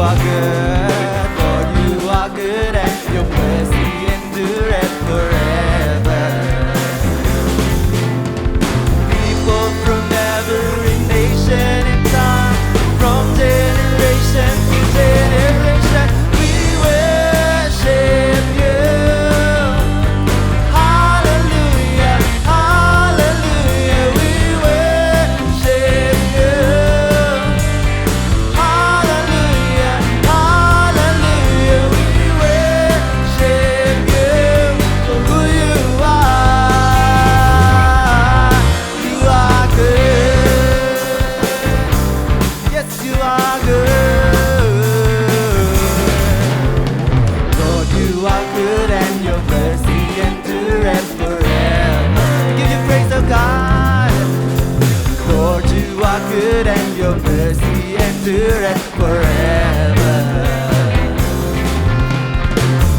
are good, Lord, you are good, and your mercy endureth forever. People from every nation and tongue, from generation to generation, we worship you. Hallelujah, hallelujah, we worship you. Hallelujah, hallelujah, we worship you for who you are. You are good. Yes, you are good. Lord, you are good and your mercy endureth forever. Give you praise, oh God. Lord, you are good and your mercy endureth forever.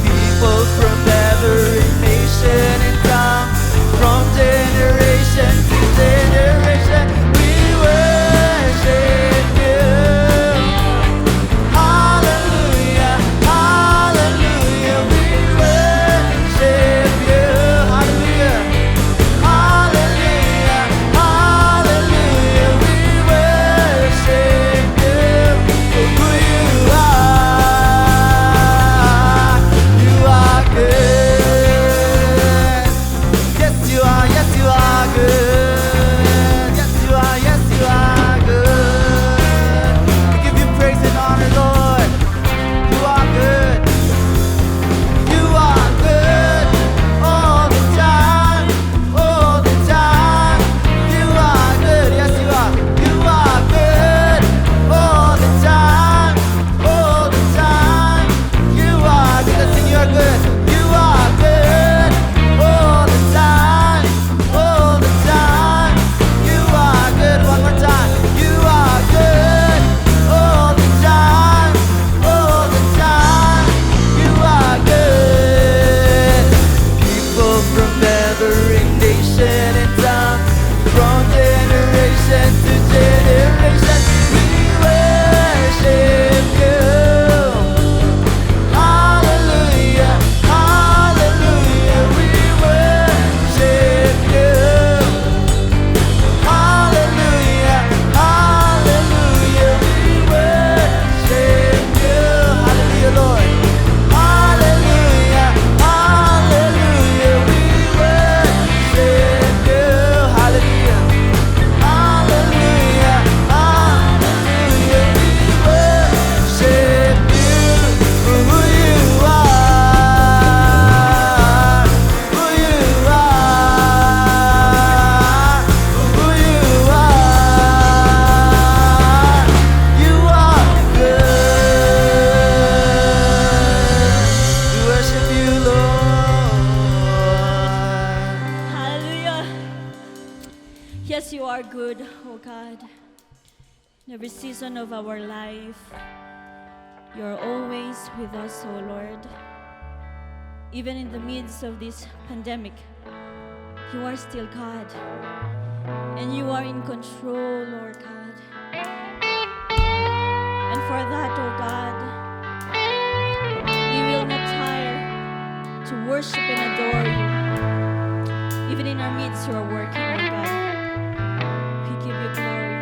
People from every nation and tongue, from generation to generation, we worship you. Hallelujah, hallelujah, we worship you. Hallelujah, hallelujah, hallelujah, we worship you for who you are. You are good. Yes, you are. Yes, you are good. Yes, you are. Yes, you are good. We give you praise and honor, Lord. You are good. You are good all the time. All the time. You are good. Yes, you are. You are good all the time. All the time. You are good. Let's sing you are good. You are good all the time. All the time. You are good. One more time. You are good all the time. All the time. You are good. People from every nation and tongue, from generation to generation, we worship you. Hallelujah, hallelujah, we worship you. Hallelujah, hallelujah, we worship you. Hallelujah, Lord. Hallelujah, hallelujah, we worship you. Hallelujah, hallelujah, hallelujah, we worship you for who you are. Who you are. Who you are. You are good. We worship you, Lord. Hallelujah. Yes, you are good, oh God. In every season of our life, you're always with us, oh Lord. Even in the midst of this pandemic, you are still God. And you are in control, Lord God. And for that, oh God, we will not tire to worship and adore you. Even in our midst, you are working, oh God. We give you glory.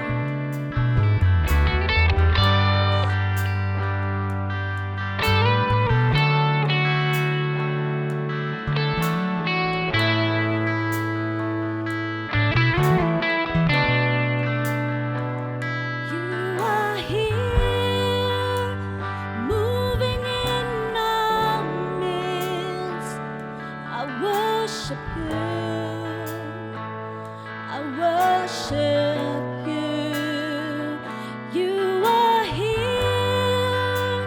You are here, moving in our midst. I worship you. I worship you. You are here,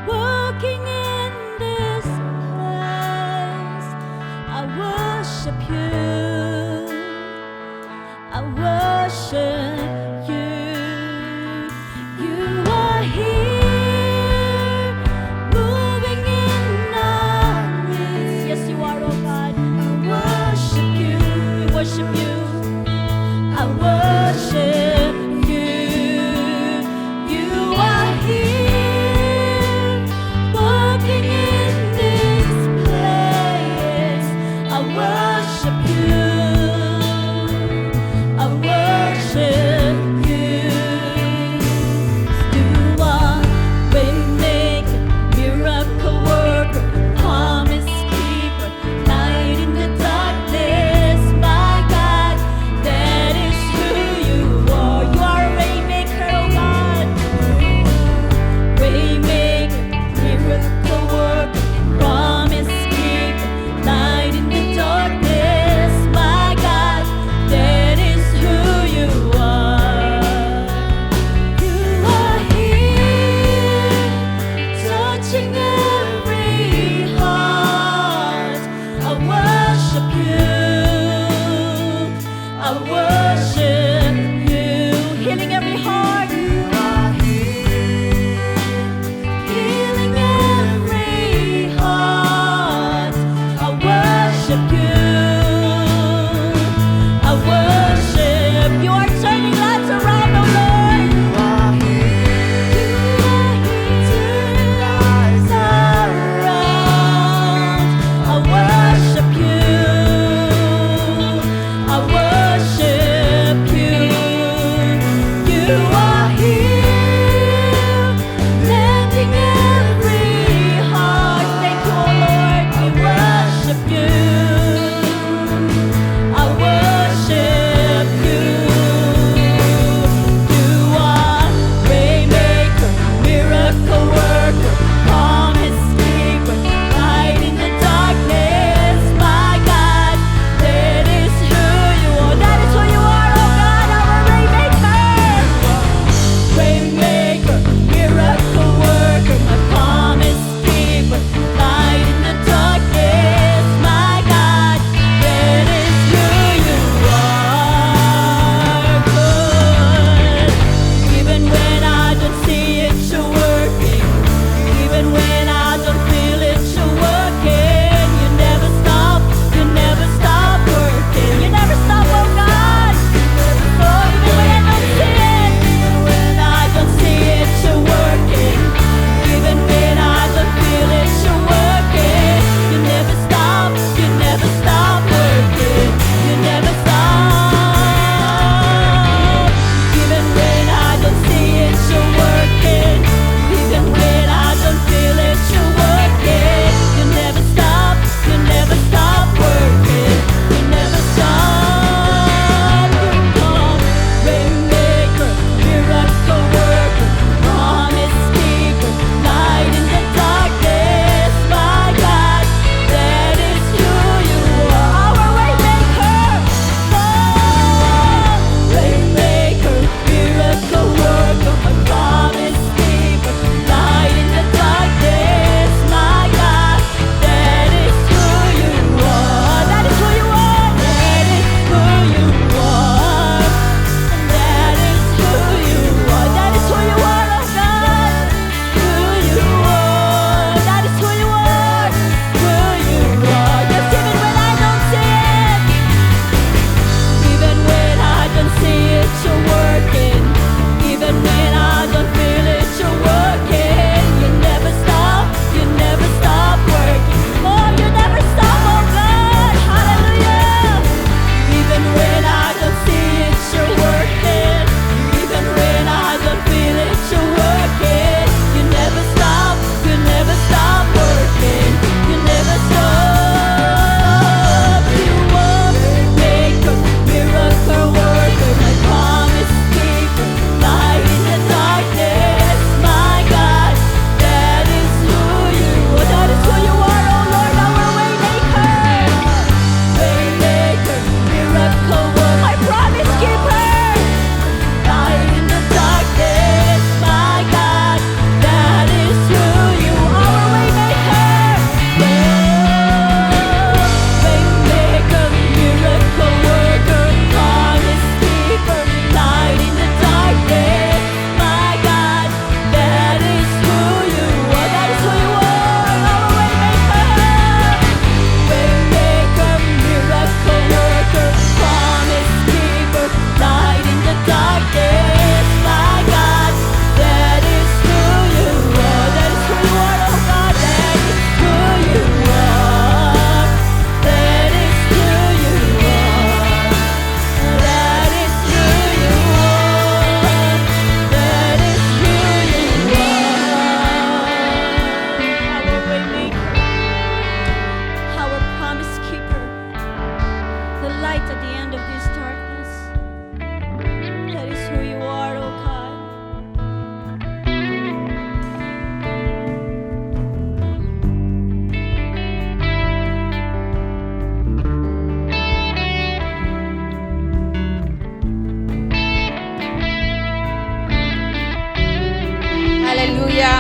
working in this place. I worship you. I worship you. You are here, moving in our midst. Yes, you are, oh God. I worship you. We worship you. I worship you. You are here,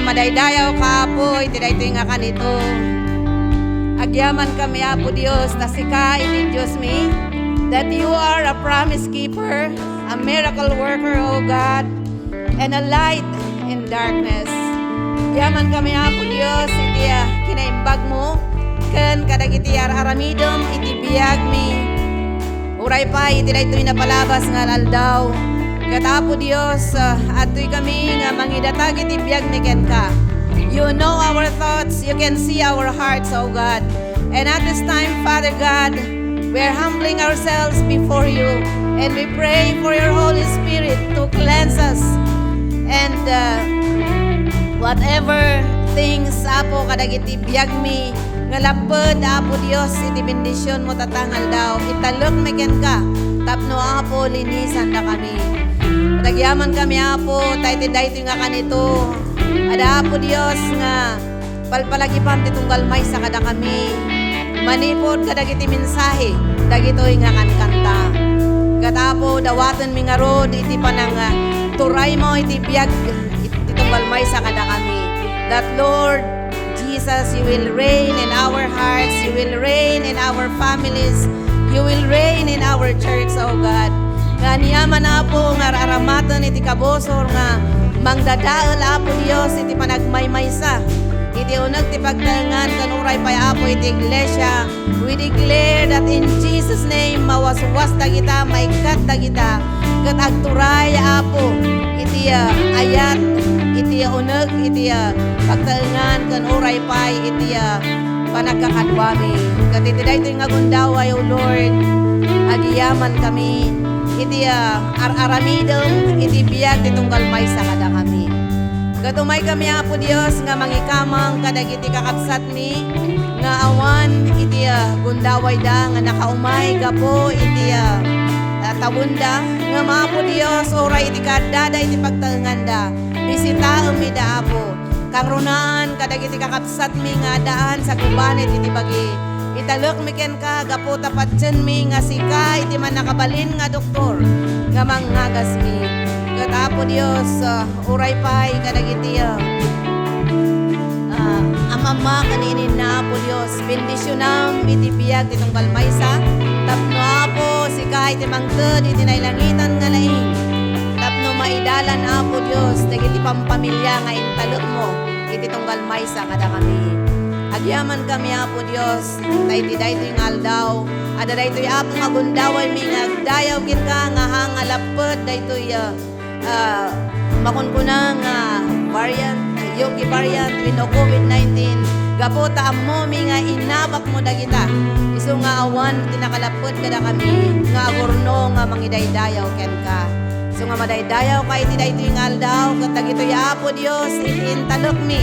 madaydayaw ka Apo, iti daytoy nga kanito. Agyaman kami Apo Dios, na sika iti Diyos mi, that you are a promise keeper, a miracle worker, O God, and a light in darkness. Agyaman kami Apo Dios, iti kinaimbag mo, ken kadagiti aramidom iti biyag mi. Uray pa, iti daytoy napalabas nga aldaw. Katapo Dios, atoy kami nga mangidatag iti biyag ni ken ka. You know our thoughts, you can see our hearts, O God. And at this time, Father God, we are humbling ourselves before you, and we pray for your Holy Spirit to cleanse us. And whatever things, Apo, kadagiti biyag mi, nga lapod, Apo Dios, iti bendisyon mo tatangal daw. Italok mi ken ka, tapno Apo, linisan na kami. Patagyaman kami Apo, daytoy nga kanito. Ada Apo Dios nga palpalagipan ti tunggal may sa kada kami. Manipod kadagiti mensahe, dagitoy nga kankanta. Katapo dawaten mi nga rod iti panang turay mo iti biyag iti tunggal may sa kada kami. That Lord Jesus, you will reign in our hearts, you will reign in our families, you will reign in our church, O God. Nga niyaman Apo nga aramatan iti kabosor nga mangdadaol Apo Dios iti panagmaymaysa. Iti unag ti pagtalangan kanuray pay Apo iti iglesia. We declare that in Jesus name mawaswas dagita, maikat dagita, ket agturay Apo iti ayat, iti unag iti pagtalangan kanuray pay iti panagkakadwami. Ket iti daytoy nga gundaway, O Lord, agiyaman kami. Iti aramidom, iti biyag ti tunggal may sa kada kami. Gatumay kami Apo Dios nga mangikamang kadagiti kakabsat mi nga awan iti gundaway da nga nakaumay gapo iti tawunda nga Apo Dios oray iti kadada iti pagtanganda. Bisita mi da Apo. Kangrunaan kadagiti kakabsat mi nga daan sa kubanet iti bagi. Italok mi ken ka gapo tapat dyan mi nga sika iti man nakabalin nga doktor nga mangagas mi. Katapo Dios, uray pay kadagiti amama kaninin na Apo Dios, bendisyonam iti biyag ti tunggal maysa. Tapno Apo sika iti mangted iti nailangitan nga laing. Tapno maidalan Apo Dios dagiti pampamilya nga intalok mo iti tunggal maysa kada kami. Agyaman kami Apo Dios, daytoy nga aldaw, ada daytoy Apo nga gundaway mi nga agdayaw kin ka nga hangalapet daytoy makunkuna nga variant, yung variant wino COVID-19. Gapota ammo mi nga inabak mo dagita. Isu nga awan tinakalapet kada kami nga agurno nga mangidaydayaw ken ka. So nga madaydayaw ka iti daytoy nga aldaw, ket dagitoy Apo Dios itintalok mi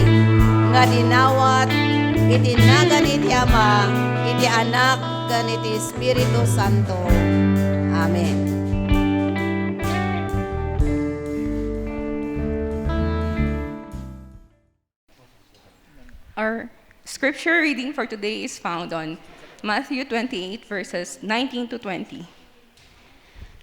nga dinawat iti nagan iti Ama, iti Anak, kan iti Espiritu Santo. Amen. Our scripture reading for today is found on Matthew 28, verses 19 to 20.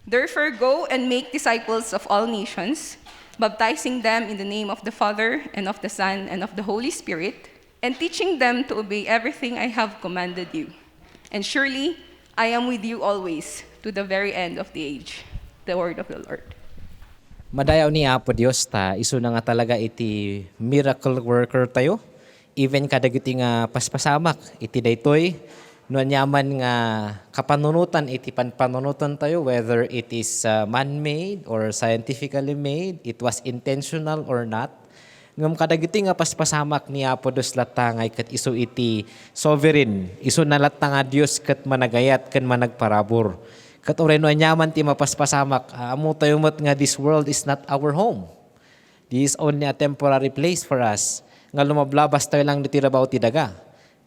Therefore, go and make disciples of all nations, baptizing them in the name of the Father, and of the Son, and of the Holy Spirit, and teaching them to obey everything I have commanded you. And surely I am with you always, to the very end of the age. The word of the Lord. Madayaw ni Apo Dios ta, iso na nga talaga iti miracle worker tayo. Even kadagiti nga paspasamak, iti daytoy, no nyaman nga kapanunutan, iti panpanunutan tayo, whether it is man-made or scientifically made, it was intentional or not. Ngam kadagiti nga paspasamak ni Apo Dios latangay ket isu iti sovereign, isu nalatanga Dios ket managayat ken managparabor. Ket oreno anyaman ti mapaspasamak, amo tayo met nga this world is not our home. This is only a temporary place for us. Nga lumablabas tayo lang ditirabaw ti daga.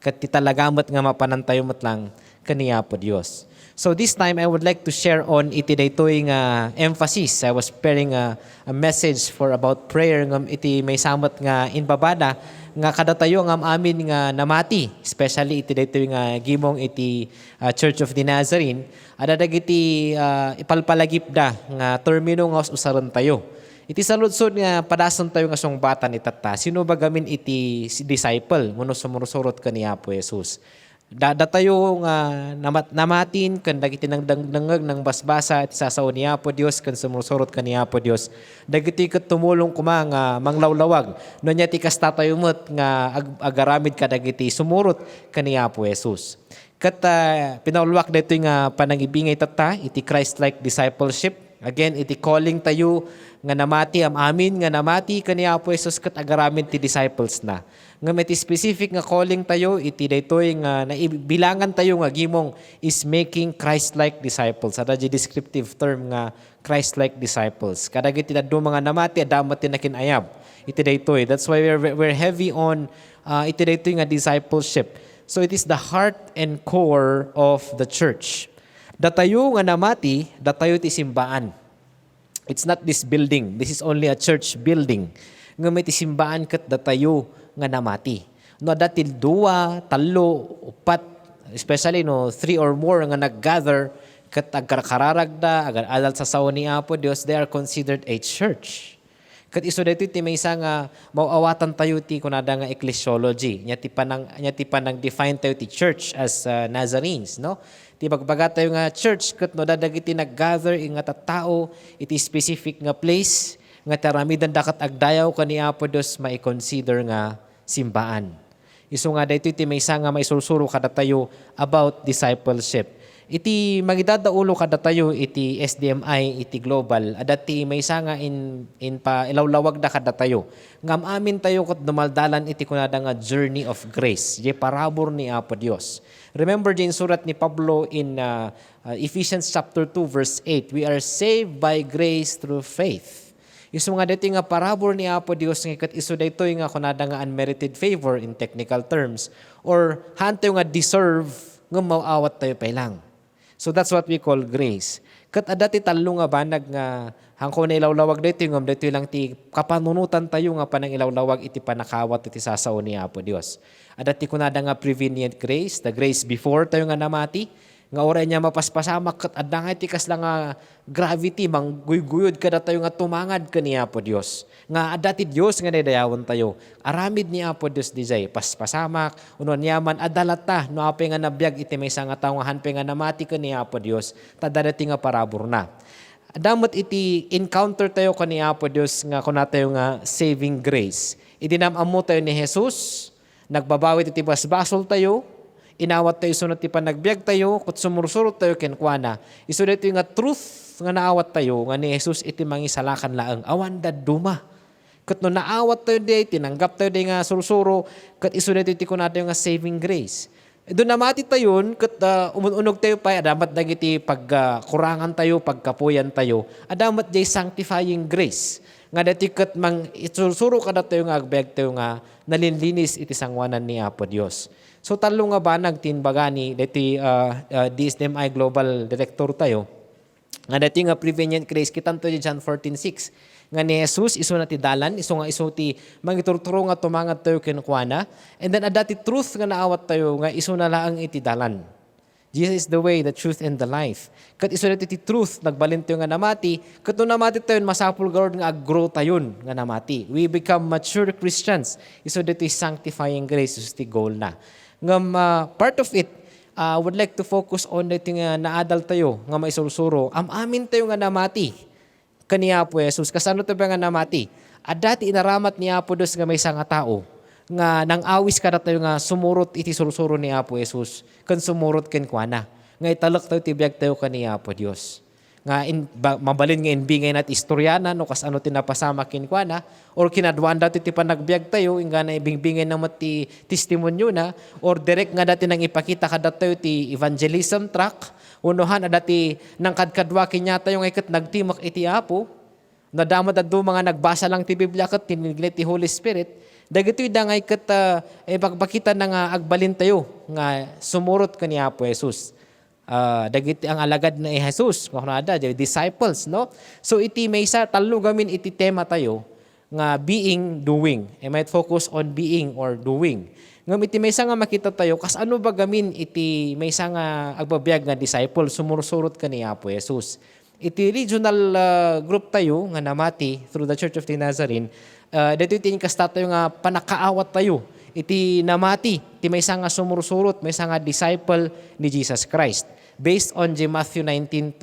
Ket ti talagamet nga mapanantayo met lang ken Apo Dios. So this time, I would like to share on iti daytoy nga emphasis. I was preparing a message for about prayer ngam iti may samot nga inbabada nga kada tayo ngam amin nga namati, especially iti daytoy nga gimong iti Church of the Nazarene, ada dagiti ipalpalagip da nga termino nga usaron tayo. Iti saludsod nga padason tayo nga sungbatan itata. Sino ba gamin iti disciple ngono sumursurot ka ni Apo Jesus? Datayo nga namatin kan dagiti nang dangdangag ng basbasa iti sasaw ni Apo Dios kan sumursurot ka ni Apo Dios. Dagiti ket tumulong kuma nga manglawlawag no nya ti kasta tayo met nga agaramid ka dagiti sumurot ka ni Apo Jesus. Ket pinaulwak dito nga panangibingay tata iti Christ-like discipleship. Again, iti calling tayo nga namati amin nga namati kani Apo Jesus ket agaramid ti disciples na. Nga may specific nga calling tayo iti daytoy nga naibilangan tayo nga gimong is making Christ-like disciples. Ada di descriptive term nga Christ-like disciples. Kadagiti dadto mga namati adamat ti nakinayab. Iti daytoy. That's why we're heavy on iti daytoy nga discipleship. So it is the heart and core of the church. Datayo nga namati, datayo ti simbaan. It's not this building. This is only a church building. Nga may ti simbaan ket datayo nga namati. No dati 2, 3, 4, especially no 3 or more nga naggather ket agkararagda agadal sa saw ni Apo Dios, they are considered a church. Ket isu daytoy ti maysa nga mauawatan tayo ti kunada nga ecclesiology. Nya ti panang define tayo ti church as Nazarenes, no? Ti bagbaga tayo nga church ket no dadagiti naggather nga tattao iti specific nga place nga taramidan dakat agdayaw kani Apo Dios mai-consider nga simbaan. Isu nga daytoy ti maysa nga maisulsuro kada tayo about discipleship. Iti magidadaulo kada tayo iti SDMI iti global adati maysa nga in pa ilawlawag da kada tayo. Ngam amin tayo ket dumaldalan iti kunada nga journey of grace. Je parabor ni Apo Dios. Remember din surat ni Pablo in Ephesians chapter 2 verse 8, we are saved by grace through faith. Isu nga dito nga parabor ni Apo Dios nga ket isu daytoy nga kunada nga unmerited favor in technical terms or hanto nga deserve nga mauawat tayo pailang. So that's what we call grace. Ket adati tallo nga banag nga hangko na ilawlawag dito ngam dito lang ti kapanunutan tayo nga panang ilawlawag iti panakawat iti sasaw ni Apo Dios. Adati kunada nga prevenient grace, the grace before tayo nga namati, nga oray niya mapaspasamak ket adda nga iti kasla nga gravity mangguyguyod kada tayo nga tumangad kani Apo Dios. Nga adati Dios nga dayawon tayo. Aramid ni Apo Dios dijay paspasamak unon yaman adalata no apay nga nabiyag iti maysa nga tawo nga hanpay nga namati kani Apo Dios. Tadadati nga parabor na. Damot iti encounter tayo kani Apo Dios nga kuna tayo nga saving grace. Idinamamo tayo ni Jesus, nagbabawit iti basbasol tayo, inawat tayo sunod ti panagbiag tayo, kut sumursurot tayo kenkwana. Isu dito nga truth nga naawat tayo, nga ni Jesus iti mangisalakan laeng. Awan da duma. Kat no naawat tayo di, tinanggap tayo di nga sursuro, kat isu dito iti kuna tayo nga saving grace. Doon namati tayo, kat umunog tayo pa, adamat dagiti pagkurangan tayo, pagkapuyan tayo, adamat di sanctifying grace. Nga dati kat mang isursuro kada tayo nga agbiag tayo nga nalinlinis iti sangwanan ni Apo Dios. So talo nga ba nagtinbagani dati DSDMI Global Director tayo. Nga dati nga prevenient grace kitanto di John 14:6. Nga ni Jesus iso na ti dalan, iso ti mangiturturo nga tumangat tayo kenkwana. And then adati truth nga naawat tayo nga iso na laang iti dalan. Jesus is the way, the truth, and the life. Kat iso dati ti truth, nagbalin tayo nga namati, kat no namati tayo, masapul gawad nga ag-grow tayo nga namati. We become mature Christians. Iso dati sanctifying grace, iso ti goal na. Ngam part of it, would like to focus on dati nga naadal tayo, nga maisulsuro. Amin tayo nga namati, kani Apo Jesus. Kasano tayo nga namati? At dati inaramat ni Apo Dios nga may isang tao, nga nang awis kada tayo nga sumurot iti sursuro ni Apo Jesus kan sumurot ken kuana nga italak tayo tibiyag tayo kani Apo Dios nga mabalin nga inbingay nat istoryana no kas ano tinapasama ken kuana or kinadwan dati ti panagbiag tayo inga na ibingbingay na mati testimonyo na or direct nga dati nang ipakita kada tayo ti evangelism track unohan dati nang kadkadwa kinya tayo nga iket nagtimak iti Apo nadamot adto mga nagbasa lang ti Biblia ket tiniglet ti Holy Spirit. Dagitoy dangay ket bakita na nga agbalin tayo nga sumurot kani Apo Jesus. Dagiti ang alagad na Jesus, nga kunada disciples, no? So iti maysa tallo gamin iti tema tayo nga being doing. I might focus on being or doing. Ngam iti maysa nga makita tayo kas ano ba gamin iti maysa nga agbabiag nga disciple sumursurot kani Apo Jesus. iti regional group tayo nga namati through the Church of the Nazarene, dito iti kasta tayo nga panakaawat tayo. Iti namati, iti may nga sumursurot, may nga disciple ni Jesus Christ. Based on Matthew 19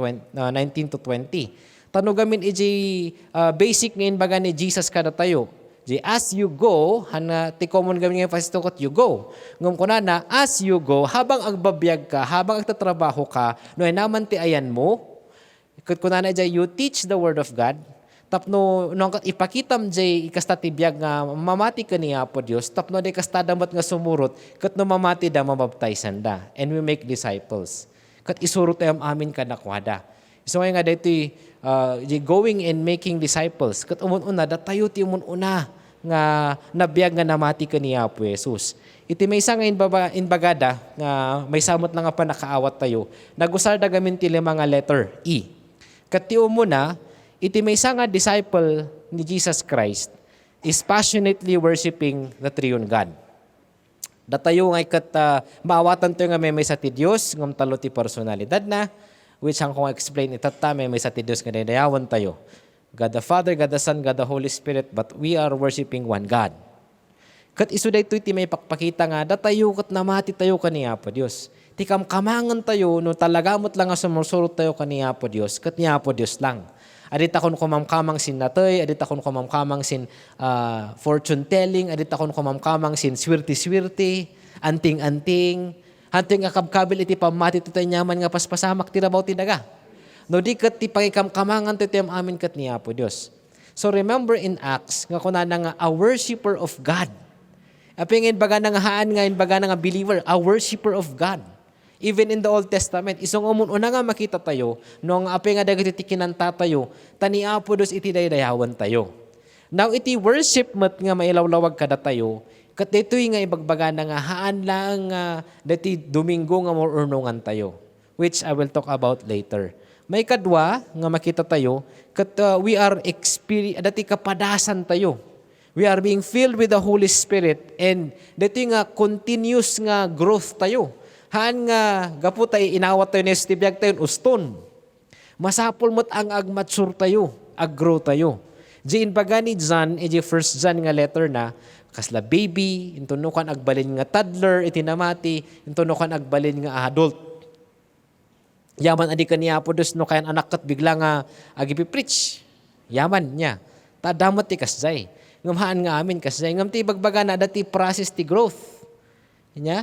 to 20. Tanugamin iti basic ngayon baga ni Jesus kada tayo. As you go, ti common gamin ngayon pasitokot, you go. Ngum ko na, as you go, habang agbabiyag ka, habang agtatrabaho ka, no naman ti ayan mo, kuna na you teach the word of God, tapno nung ipakitam jay ikasta ti biag nga mamati ka niya po Dios, tapno de kasta damat nga sumurot, kat no mamati da mabaptizan da, and we make disciples. Kat isurot tayo amin ka nakwada. So nga dito going and making disciples, kat umun-una, datayo ti umun-una nga nabiyag nga namati ka niya po Jesus. Iti may isa nga inbagada nga may samot na nga pa nakaawat tayo, nagusar da gamin ti mga letter E. Katiyo mo na, iti may isa nga disciple ni Jesus Christ is passionately worshiping the triune God. Datayo nga ikat maawatan tayo nga may sa ti Diyos, ngam talo ti personalidad na, which ang kong explain itata may sa ti Diyos nga dayawan tayo. God the Father, God the Son, God the Holy Spirit, but we are worshiping one God. Kat iso da ito iti may pakpakita nga, datayo kat namati tayo kaniya po Diyos. Ti kamangan tayo, no talagamot lang nga sumursurot tayo kaniya po Diyos, kat niya po Diyos lang. Adit akon kumamkamang sin natay, adit akon kumamkamang sin fortune telling, adit akon kumamkamang sin swerte-swerte, anting-anting, hanting akabkabil iti pamati ito tayo nyaman nga paspasamak tirabaw tinaga. No di kat ti pangikamangan tayo tayong amin kat niya po Diyos. So remember in Acts, nga kunana nga a worshipper of God. Apingin baga nga haan nga baga nga believer, a worshipper of God. Even in the Old Testament, isong una nga makita tayo, nung api nga dagat iti kinanta tayo, tani Apo Diyos iti daydayawan tayo. Now iti worship mat nga mailawlawag kada tayo, kat dito'y nga ibagbaga na nga haan lang dati Domingo nga maurnungan tayo, which I will talk about later. May kadwa nga makita tayo, kat we are dati kapadasan tayo. We are being filled with the Holy Spirit, and dito'y nga continuous nga growth tayo. Haan nga gaputay inawat tayo ni Stibiyag tayo uston. Masapol mo't ang agmature tayo, aggrow tayo. Diin baga ni John, first John nga letter na, kasla baby, intunukan agbalin nga toddler, itinamati, intunukan agbalin nga adult. Yaman adi kaniya po dos no kayan anak kat bigla nga agipipreach. Yaman niya. Tadamot ti kasjay. Ngamhaan nga amin kasjay. Ngam ti bagbaga na dati process ti growth. Nya?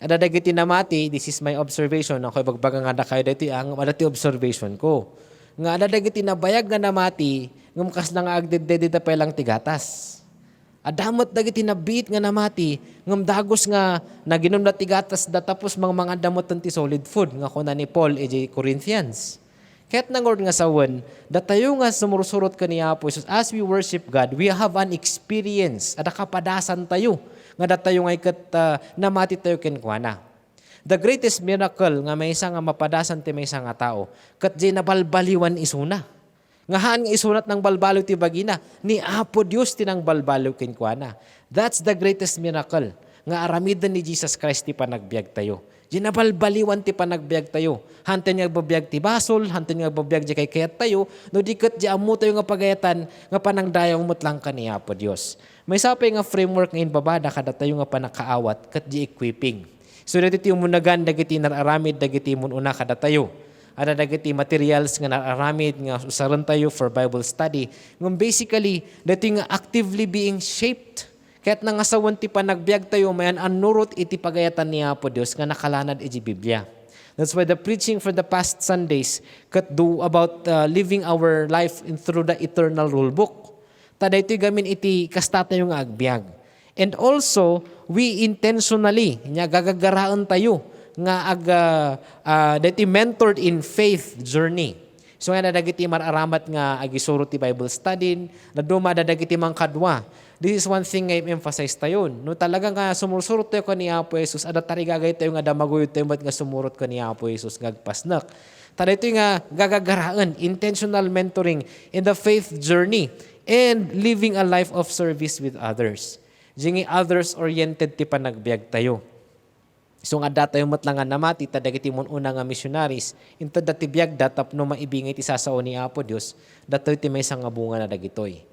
Ada dagiti namati, this is my observation. Ako bagbaga nga da kayo dati ang adati observation ko. Nga ada dagiti nabayag nga namati, ngam kas na nga agdededita pa lang tigatas. Adamot dagiti nabit nga namati, ngam dagos nga naginom na tigatas da tapos mga damot ti solid food nga kuna ni Paul Corinthians. Kaya't nangord nga sawan, datayo nga sumursurot kaniya po Jesus, as we worship God, we have an experience, ada kapadasan tayo, nga datayo nga ikat namati tayo kenkwana. The greatest miracle nga may isa nga mapadasan ti may isa nga tao, kat di nabalbaliwan isuna. Ngahaan nga isunat ng balbalo ti bagina, ni Apo Diyos tinang balbalo kenkwana. That's the greatest miracle, nga aramidan ni Jesus Christ ti panagbiag tayo. Ginabalbaliwan ti panagbiag tayo. Hanten nga babbiag ti basol, hanten nga babbiag di kay kayat tayo, no di kat di amo tayo nga pagayatan, nga panangdayang mutlang kaniya po Diyos. May sapay nga framework ngayon babada, kada tayo nga panakaawat, kat di equipping. So dito yung munagan, dagiti nararamid, dagiti mununa kada tayo. Ada dagiti materials nga nararamid, nga usaran tayo for Bible study. Ngam basically, dito nga actively being shaped. Kaya't nangasawan ti panagbiag tayo, mayan anurot iti pagayatan niya po Diyos nga nakalanad iti Biblia. That's why the preaching for the past Sundays kat do about living our life through the eternal rule book. Tada ito'y gamin iti kasta tayo nga agbiag. And also, we intentionally, gagagaraan tayo nga dati mentored in faith journey. So nga nadagiti mararamat nga agisuro ti Bible study, na dumadadagiti mang kadwa. This is one thing nga emphasize tayo. No talaga nga sumursurot tayo kani Apo Jesus, ada tarigagay tayo nga damaguyod tayo nga sumurot kani Apo Jesus ngagpasnak. Tada ito nga gagagaraan, intentional mentoring in the faith journey and living a life of service with others. Dingi others-oriented ti panagbiag tayo. So nga data yung matlangan namati, tadagiti mo una nga missionaries, inta dati biyag datap no maibingay ti sasao ni Apo Dios, datoy ti may nga bunga na dagitoy.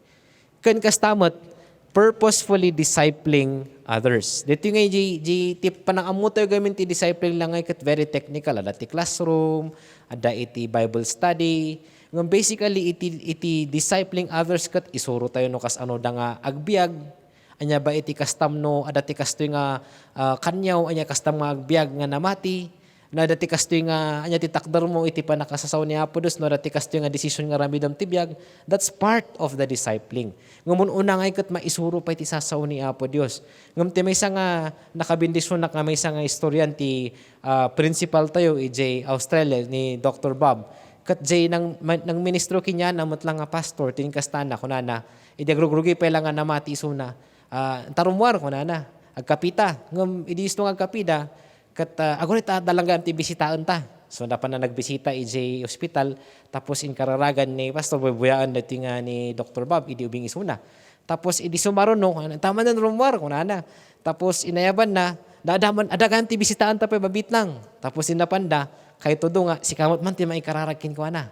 Kan kastamot, purposefully discipling others. Dito nga tip panangamot tayo gamin ti discipling lang ay kat very technical. Ada ti classroom, ada iti Bible study. Ngam basically iti discipling others kat isuro tayo no kas ano da nga agbiag. Anya ba iti kastam no ada ti kastoy nga kanyaw anya kastam nga agbiag nga namati. Na dati kastoy nga anya ti takder mo iti panakasasaw ni Apo Dios no dati kastoy nga decision nga ramidam ti biag. That's part of the discipling. Ngamun una nga ket maisuro pa iti sasaw ni Apo Dios. Ngam ti maysa nga nakabindisyon na nga maysa nga istoryan ti principal tayo EJ Australia ni Dr. Bob. Kat jay nang ministro kinya na lang nga pastor tin kastana kunana idiagrugi pa lang nga namati suna. Tarumwar kunana agkapita ngam idisto nga agkapida kat agunit dalanggan ti bisitaon ta. So dapat na nagbisita EJ Hospital tapos inkararagan ni Pastor bubuyaan dati nga ni Dr. Bob idi ubing isuna. Tapos idi sumaron no tama na rumwar kunana. Tapos inayaban na dadaman adagan ti bisitaon ta pa babit lang. Tapos inapanda kay todo nga si kamot man ti maikararagkin ko ana.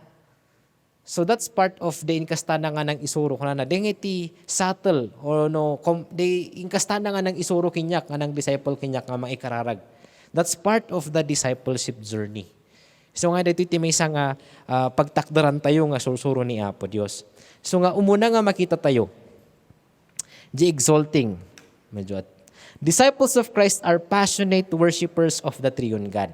So that's part of the inkastana nga ng isuro kunana. Dengiti subtle or no the inkastana nga ng isuro kinyak nga ng disciple kinyak nga maikararag. That's part of the discipleship journey. So nga dito may isa nga pagtakdaran tayo nga sursuro ni Apo Dios. So nga umuna nga makita tayo. The exalting. Disciples of Christ are passionate worshipers of the triune God.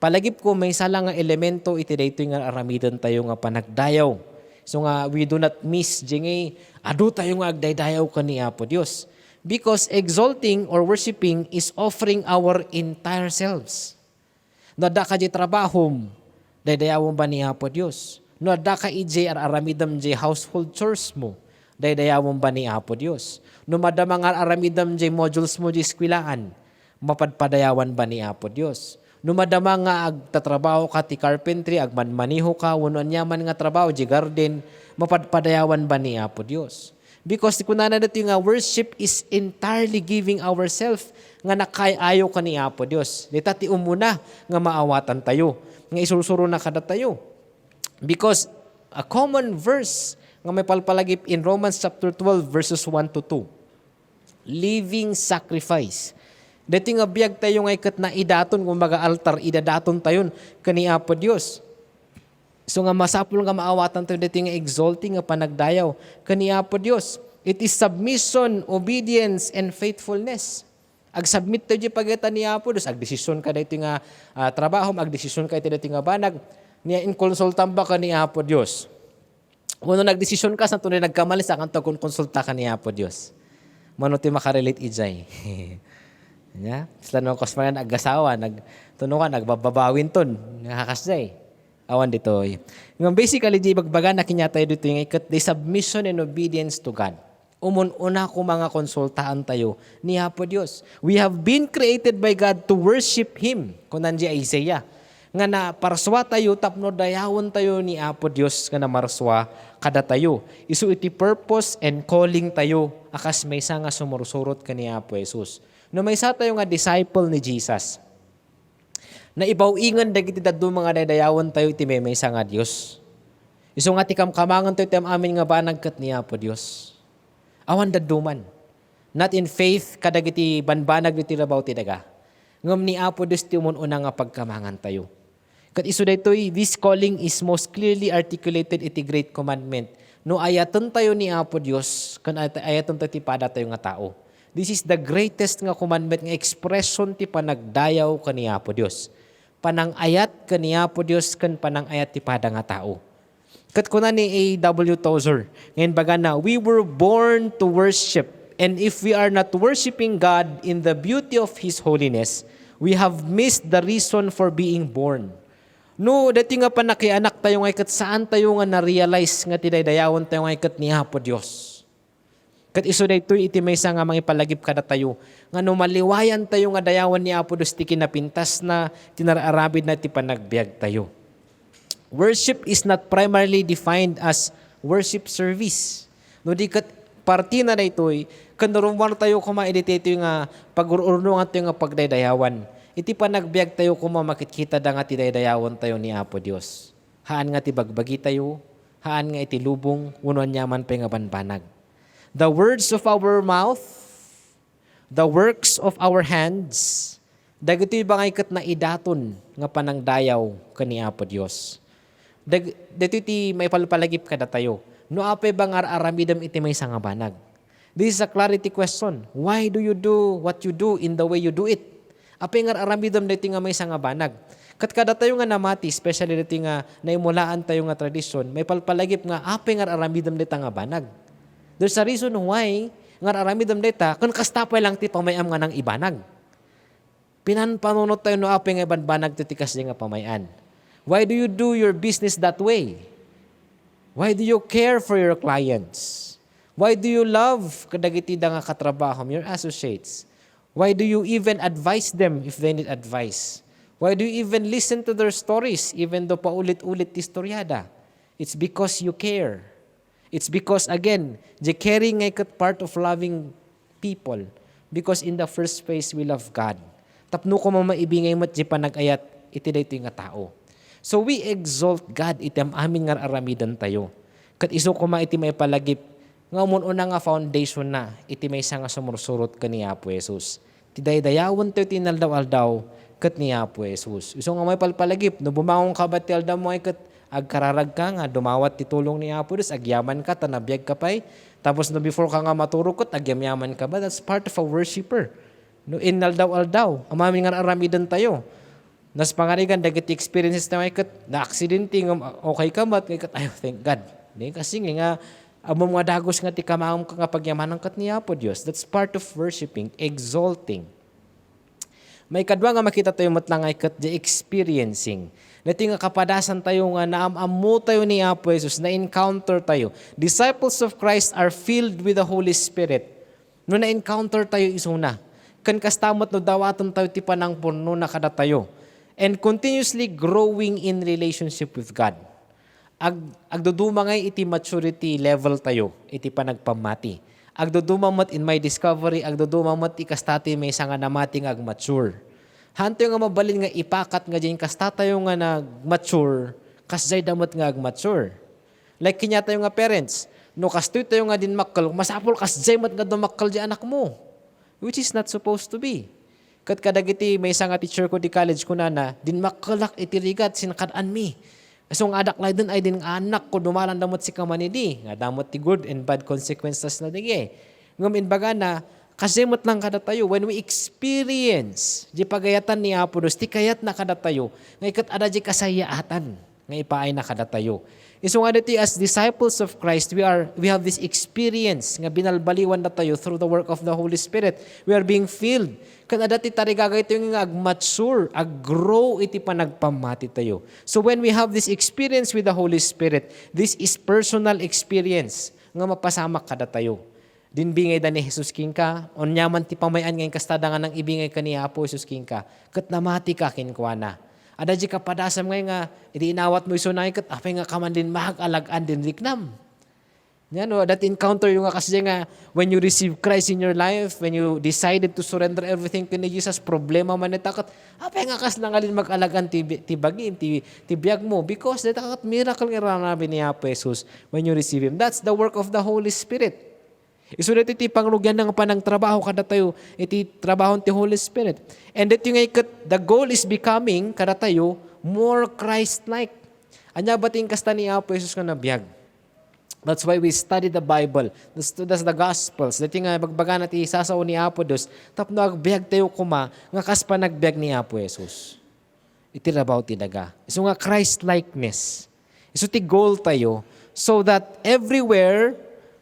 Palagip ko may sala nga elemento iti daytoy nga aramidon tayo nga panagdayaw. So nga we do not miss jingay adu tayo nga agdaydayaw kani Apo Dios. Because exalting or worshiping is offering our entire selves. No da ka di trabahom, daydayawon ba ni Apo Dios? No da ka ije aramidam je household chores mo, daydayawon ba ni Apo Dios? No madamang aramidam je modules mo je eskwilaan, mapadpadayawan ba ni Apo Dios? No madamang nga agtatrabaho ka ti carpentry, agmanmaniho ka, wano anyaman nga trabaho je garden, mapadpadayawan ba ni Apo Dios? Because kunana dito nga worship is entirely giving ourselves nga nakayayo ka ni Apo Dios. Dita ti umuna nga maawatan tayo. Nga isurusuro na kada tayo. Because a common verse nga may palpalagip in Romans chapter 12 verses 1 to 2. Living sacrifice. Dito nga biyag tayo nga ikat na idaton kung baga altar, idadaton tayon kani Apo Dios. So nga masapul nga maawatan tayo dito nga exalting nga panagdayaw kani Apo Dios. It is submission, obedience, and faithfulness. Ag-submit tayo di pagkita ni Apo Dios. Ag-desisyon ka dito nga trabaho, ag-desisyon ka dito nga banag. Niya inkonsultan ba ka ni Apo Dios? Kung nag-desisyon ka, sa tunay nagkamali sa kanta kung konsulta ka ni Apo Dios. Mano ti makarelate ijay. Ya, sila nung kosmayan ag-asawa, nagtunukan, nagbabawin ton, nakakasday. Awan dito. Yung basically, di bagbaga na kinyatay dito yung ikat, the submission and obedience to God. Umun-una ko mga konsultaan tayo ni Apo Dios. We have been created by God to worship Him. Kung nandiya Isaiah. Nga na parswa tayo, tapno dayawon tayo ni Apo Dios nga na marswa kada tayo. Isu iti purpose and calling tayo. Akas may isa nga sumursurot ka ni Apo Jesus. No may isa tayo nga disciple ni Jesus. Na ibaw-ingan dagiti dadto mga daydayawan tayo iti may isa nga Dios. Isu nga ti kamkamangan tayo tem amin nga banag ket ni Apo Dios. Awan dadduman. Not in faith kadagiti banbanag iti labaw ti daga. Ngem ni Apo Dios ti umuna nga pagkamangan tayo. Ket isu daytoy this calling is most clearly articulated iti great commandment. No ayaton tayo ni Apo Dios ken ayaton tayo ti pada tayo nga tao. This is the greatest nga commandment nga expression ti panagdayaw kani Apo Dios. Panangayat kani Apo Dios ken panangayat ti pada nga tao. Ket kuna ni A.W. Tozer, ngayon baga na, we were born to worship, and if we are not worshiping God in the beauty of His holiness, we have missed the reason for being born. No, dati nga pa nakianak tayo nga ikat saan tayo nga na-realize nga tidaydayawan tayo nga ikat ni Apo Dios. Kat iso daytoy iti maysa nga mangipalagip kada tayo nga no maliwayan tayo nga dayawan ni Apo Dios ti kinapintas na tinararabid na ti panagbiag tayo. Worship is not primarily defined as worship service. No di kat parti na daytoy kan rumwar tayo kumaedit ito nga pagururnungan tayo nga pagdaydayawan. iti panagbiag tayo kuma makikita da nga ti daydayawon tayo ni Apo Dios. Haan nga ti bagbagi tayo, haan nga iti lubong, unuan yaman pa nga banbanag. The words of our mouth, the works of our hands, dagito'y bangay kat na idaton nga panangdayaw kani Apo Dios. Dagito'y ti may palpalagip kada tayo. No apay bang aramidam iti may sangabanag. This is a clarity question. Why do you do what you do in the way you do it? Apay nga aramidam dito nga may sangabanag. Kat kada tayo nga namati, especially dito nga naimulaan tayo nga tradisyon, may palpalagip nga apay nga aramidam dito nga banag. There's a reason why nga aramidam dito, kung kastapay lang ti pamayam nga ng ibanag. Pinanpanunod tayo no apay nga banbanag titikas nga pamayan. Why do you do your business that way? Why do you care for your clients? Why do you love kadagiti da nga katrabaho, your associates? Why do you even advise them if they need advice? Why do you even listen to their stories even though paulit-ulit istoryada? It's because you care. It's because, again, the caring ay part of loving people. Because in the first place, we love God. Tapno ko mamaibingay mat di panag-ayat, iti dayto nga tao. So we exalt God, itam amin nga aramidan tayo. Kat iso ko iti may palagip, nga una nga foundation na, iti may nga sumursurot ka ni Apo Jesus. Tidaydayawan tayo tinaldaw-aldaw, kat ni Apo Jesus. Iso nga may palpalagip, no bumangon ka ba ti aldaw mo ay kat agkararag ka nga, dumawat titulong ni Apo Jesus, agyaman ka, tanabiyag ka pa'y, tapos no before ka nga maturukot, agyamyaman ka ba? That's part of a worshiper. No inaldaw-aldaw, amami nga aramidan tayo. Nas pangarigan, dagiti experiences na may kat, na-accidenting, okay ka mat, kat, ay, thank God. Di kasi nga, among mga dagos nga ti kamaang ka nga pagyamanan kat ni Apo Dios. That's part of worshiping, exalting. May kadwa nga makita tayo matlangay kat the experiencing. Nati nga kapadasan tayo nga naamamu tayo ni Apo Jesus, na-encounter tayo. Disciples of Christ are filled with the Holy Spirit. No na-encounter tayo isuna. Kan kastamot no dawatan tayo ti panang puno na kada tayo. And continuously growing in relationship with God. Agdudumangay iti maturity level tayo, iti panagpamati. Agdudumamot in my discovery, agdudumamot ikastati may nga namati nga agmature. Hanto nga mabalin nga ipakat nga dyan kastatayo nga nag-mature, kasjay damot nga agmature. Like kinya tayo nga parents, no kastoy tayo nga din makal, masapol kasjay mat nga dumakal di anak mo. Which is not supposed to be. Kat kadagiti may nga teacher ko di college ko na din makalak iti rigat sinakadaan mi. So ang adak lang din ay din anak ko dumalan damot si kamanidi. Nga damot ti good and bad consequences na dige. Ngamin baga na, kasimot lang kada tayo. When we experience, di pagayatan ni Apo Dios, ti kayat na kada tayo. Ngay kat ada di kasayaatan. Ngay ipaay na kada tayo. So nga dito as disciples of Christ, we have this experience nga binalbaliwan na tayo through the work of the Holy Spirit. We are being filled. Kan adati tarigagay tayo nga ag-mature, ag-grow iti panagpamati tayo. So when we have this experience with the Holy Spirit, this is personal experience nga mapasamak kada tayo. Dinbingay da ni Jesus King ka, onyaman ti pamayan ngayon kastadangan ng ibingay ka ni Apo Jesus King ka, kat namati ka kinkwana. Ada di ka padasam ngayon nga, iti inawat mo isunay kat, apay nga kaman din mahag-alagaan din riknam. Yan, no, that encounter yung nga kasi nga, when you receive Christ in your life, when you decided to surrender everything to Jesus, problema man itakat, apay nga kas nangalin mag-alagan ti bagim, ti biyag mo, because itakat miracle nga ranabi ni Apo Jesus when you receive Him. That's the work of the Holy Spirit. Isulit iti panglugyan ng panang trabaho kada tayo, iti trabaho ti Holy Spirit. And that yung the goal is becoming kada tayo more Christ-like. Anya bating kasta ni Apo Jesus nga nabiyag. That's why we study the Bible. That's the Gospels. Dati nga bagbaga natin isasaw ni Apo Dios, tapno agbiyag tayo kuma, nga kaspa nagbiyag ni Apo Jesus. Itirabaw tinaga. So nga Christ-likeness. So ti goal tayo, so that everywhere,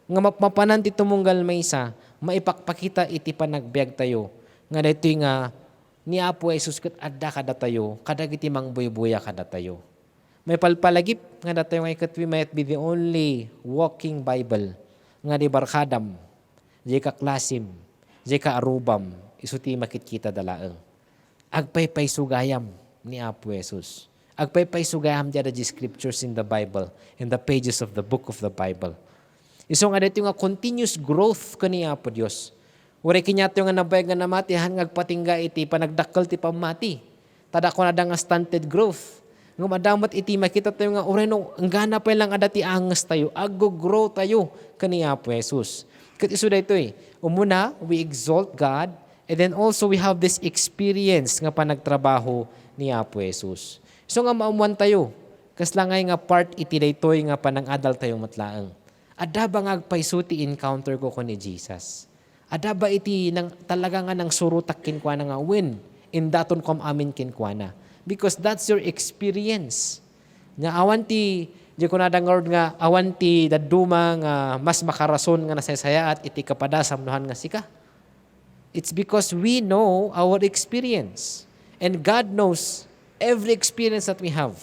nga mapanan ti tumunggal maysa, maipakpakita iti panagbiag tayo. Nga dito nga, ni Apo Jesus kat adda kada tayo, kadagiti mangbuy-buya kada tayo. May palpalagip nga datayo nga ikat we might be the only walking Bible nga di barkadam, di ka klasim, di ka arubam, isuti makitkita dalaeng. Agpaypay sugayam ni Apo Jesus. Agpaypay sugayam di the scriptures in the Bible, in the pages of the book of the Bible. Iso nga dito nga continuous growth ka ni Apo Dios. Uri kinyato nga nabayag nga namati, ngagpatingga iti panagdakkel ti pamati. Tada ko na nga stunted growth. Nga madamat iti makita tayo nga uri no, ang gana pa lang adati angas tayo, grow tayo kaniya po Jesus. Kat iso da ito umuna, we exalt God, and then also we have this experience nga panagtrabaho ni Apo Jesus. So nga maamuan tayo, kaslangay nga part iti daytoy nga panang-adal tayo matlaang. Ada ba nga agpaisuti encounter ko ni Jesus? Ada ba iti nang, talaga nga nang surutak kinkwana nga win in daton kom amin kinkwana? Because that's your experience. Nga awan ti, di ko nadangord nga, awan ti daduma nga mas makarason nga nasasaya at iti kapada samnuhan nga sika. It's because we know our experience. And God knows every experience that we have.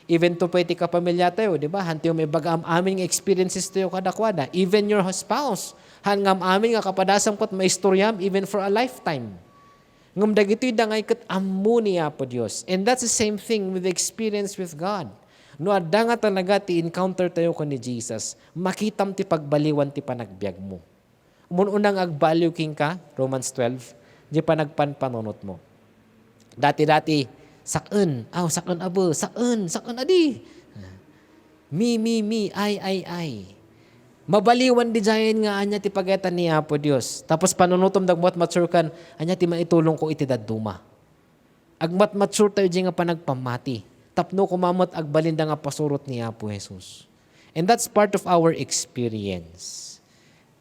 Even to pwede ka pamilya tayo, di ba? Hantiyo may bagam aming experiences tayo kadakwada. Even your spouse, hangam amin nga kapadasam ko't maistoryam even for a lifetime. Ngam dagito'y dangay kat amu niya po Diyos. And that's the same thing with the experience with God. No adda nga talaga ti encounter tayo ko ni Jesus, makitam ti pagbaliwan ti panagbiag mo. Umunang agbaliw king ka, Romans 12, di pa nagpanpanunot mo. Dati-dati, sakun abo, sakun adi. Me, ay. Mabaliwan di jayan nga anya ti pagayatan ni Apo Dios. Tapos panunutom dagmat mature kan, anya ti maitulong ko iti daduma. Agmat mature tayo di nga panagpamati. Tapno kumamot agbalinda nga pasurot ni Apo Jesus. And that's part of our experience.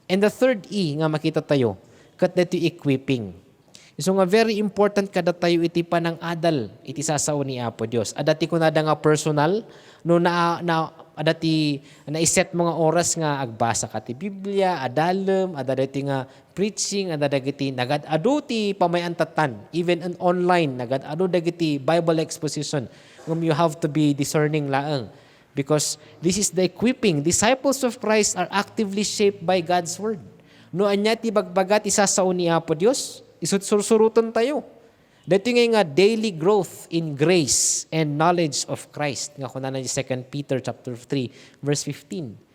And the third E nga makita tayo, kat dito equipping. So nga very important kada tayo iti panang adal iti sasaw ni Apo Dios. Adati ko nada nga personal no adati na-iset mo nga oras nga agbasa ka ti Biblia, adalem, adati nga preaching, adati nagad-ado ti pamayantatan, even on online, nagad-ado dagiti Bible exposition. You have to be discerning laang. Because this is the equipping. Disciples of Christ are actively shaped by God's Word. No anya ti bagbagat isasaw ni Apo Dios, isutsursurutan tayo. Dito nga daily growth in grace and knowledge of Christ. Nga kuna na 2 Peter chapter 3 verse 15.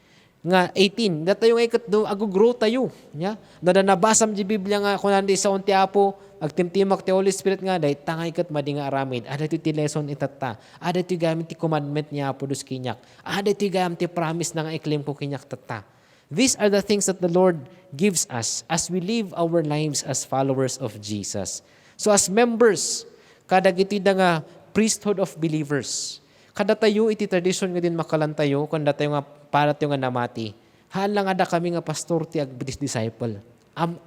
Nga 18, dito yung ikat do ago-grow tayo. Nya, nadanabasam di Biblia nga kuna di sa unti Apo, agtimtimak ti Holy Spirit nga day tangay kat madi nga aramid. Ada ti lesson itata. Ada ti gamit ti commandment niya Apo dos kinyak. Ada ti gamit ti promise na nga iklim ko kinyak tata. These are the things that the Lord gives us as we live our lives as followers of Jesus. So as members, kada giti da nga priesthood of believers, kada tayo iti tradition nga din makalan tayo, kanda tayo nga para tayo nga namati, halang ada kami nga pastor ti agbitis disciple.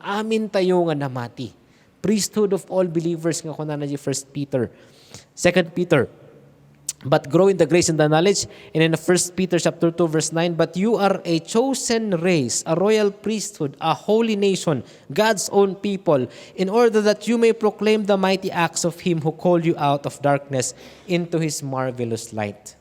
Amin tayo nga namati. Priesthood of all believers nga kuna na 1 Peter. 2 Peter. But grow in the grace and the knowledge. And in 1 Peter chapter 2 verse 9, but you are a chosen race, a royal priesthood, a holy nation, God's own people, in order that you may proclaim the mighty acts of Him who called you out of darkness into His marvelous light.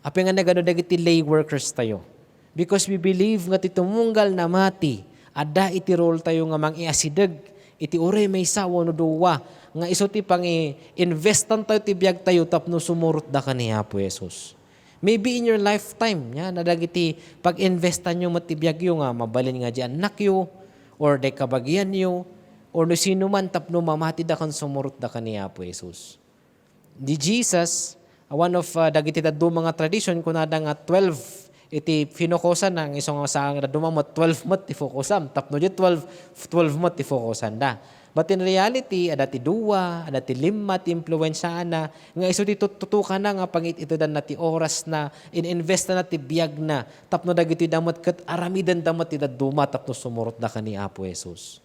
Api nga nagano dagiti lay workers tayo. Because we believe nga titumunggal na mati, ada iti role tayo nga mang-iasideg, iti ure may sawa no duwa, nga iso ti pang investan tayo ti biag tayo tapno sumurot da kaniya po Jesus. Maybe in your lifetime, nadagiti pag-investan nyo matibiyag yung nga mabalin nga di anak yo, or de kabagyan nyo, or no sino man tapno mamati da kan sumurot da kaniya po Jesus. Di Jesus, one of dagiti daddo mga tradition kunada nga 12 iti finokusan ng isang sa dumamot 12 mat ti fokusan tapno di 12 mat ti fokusan da. But in reality, adati duwa, adati lima ti impluwensya na, nga iso ti tutukan na nga pangit ito dan na ti oras na, in-invest na ti biyag na, tapno dagiti damot kat aramidan damot ti daduma, tapno sumurot na ka ni Apo Jesus.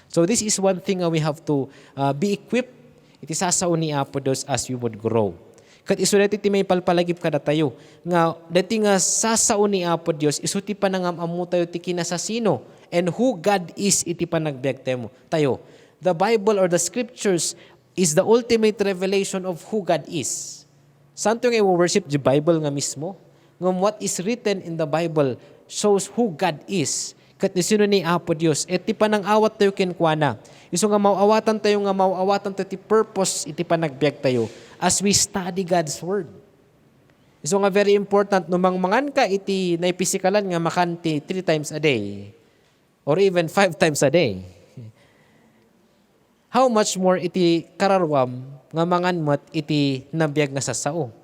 So this is one thing we have to be equipped, iti sasaw ni Apo Dios as we would grow. Kat iso dati ti may palpalagip kada tayo, nga dati nga sasaw ni Apo Dios, iso ti panangamamu tayo ti kinasasino, and who God is iti panagbiag tayo. The Bible or the Scriptures is the ultimate revelation of who God is. Santo nga i-worship the Bible nga mismo. Ngam what is written in the Bible shows who God is. Kat sino ni Apo Dios. Iti panang awat tayo kinkwana. Iso nga mauawatan tayo ti purpose iti panagbiag tayo as we study God's Word. Iso nga very important, numang mangan ka iti naipsikalan nga makanti 3 times a day. or even 5 times a day. How much more iti kararwam nga manganmat iti nabiyag nga sasao.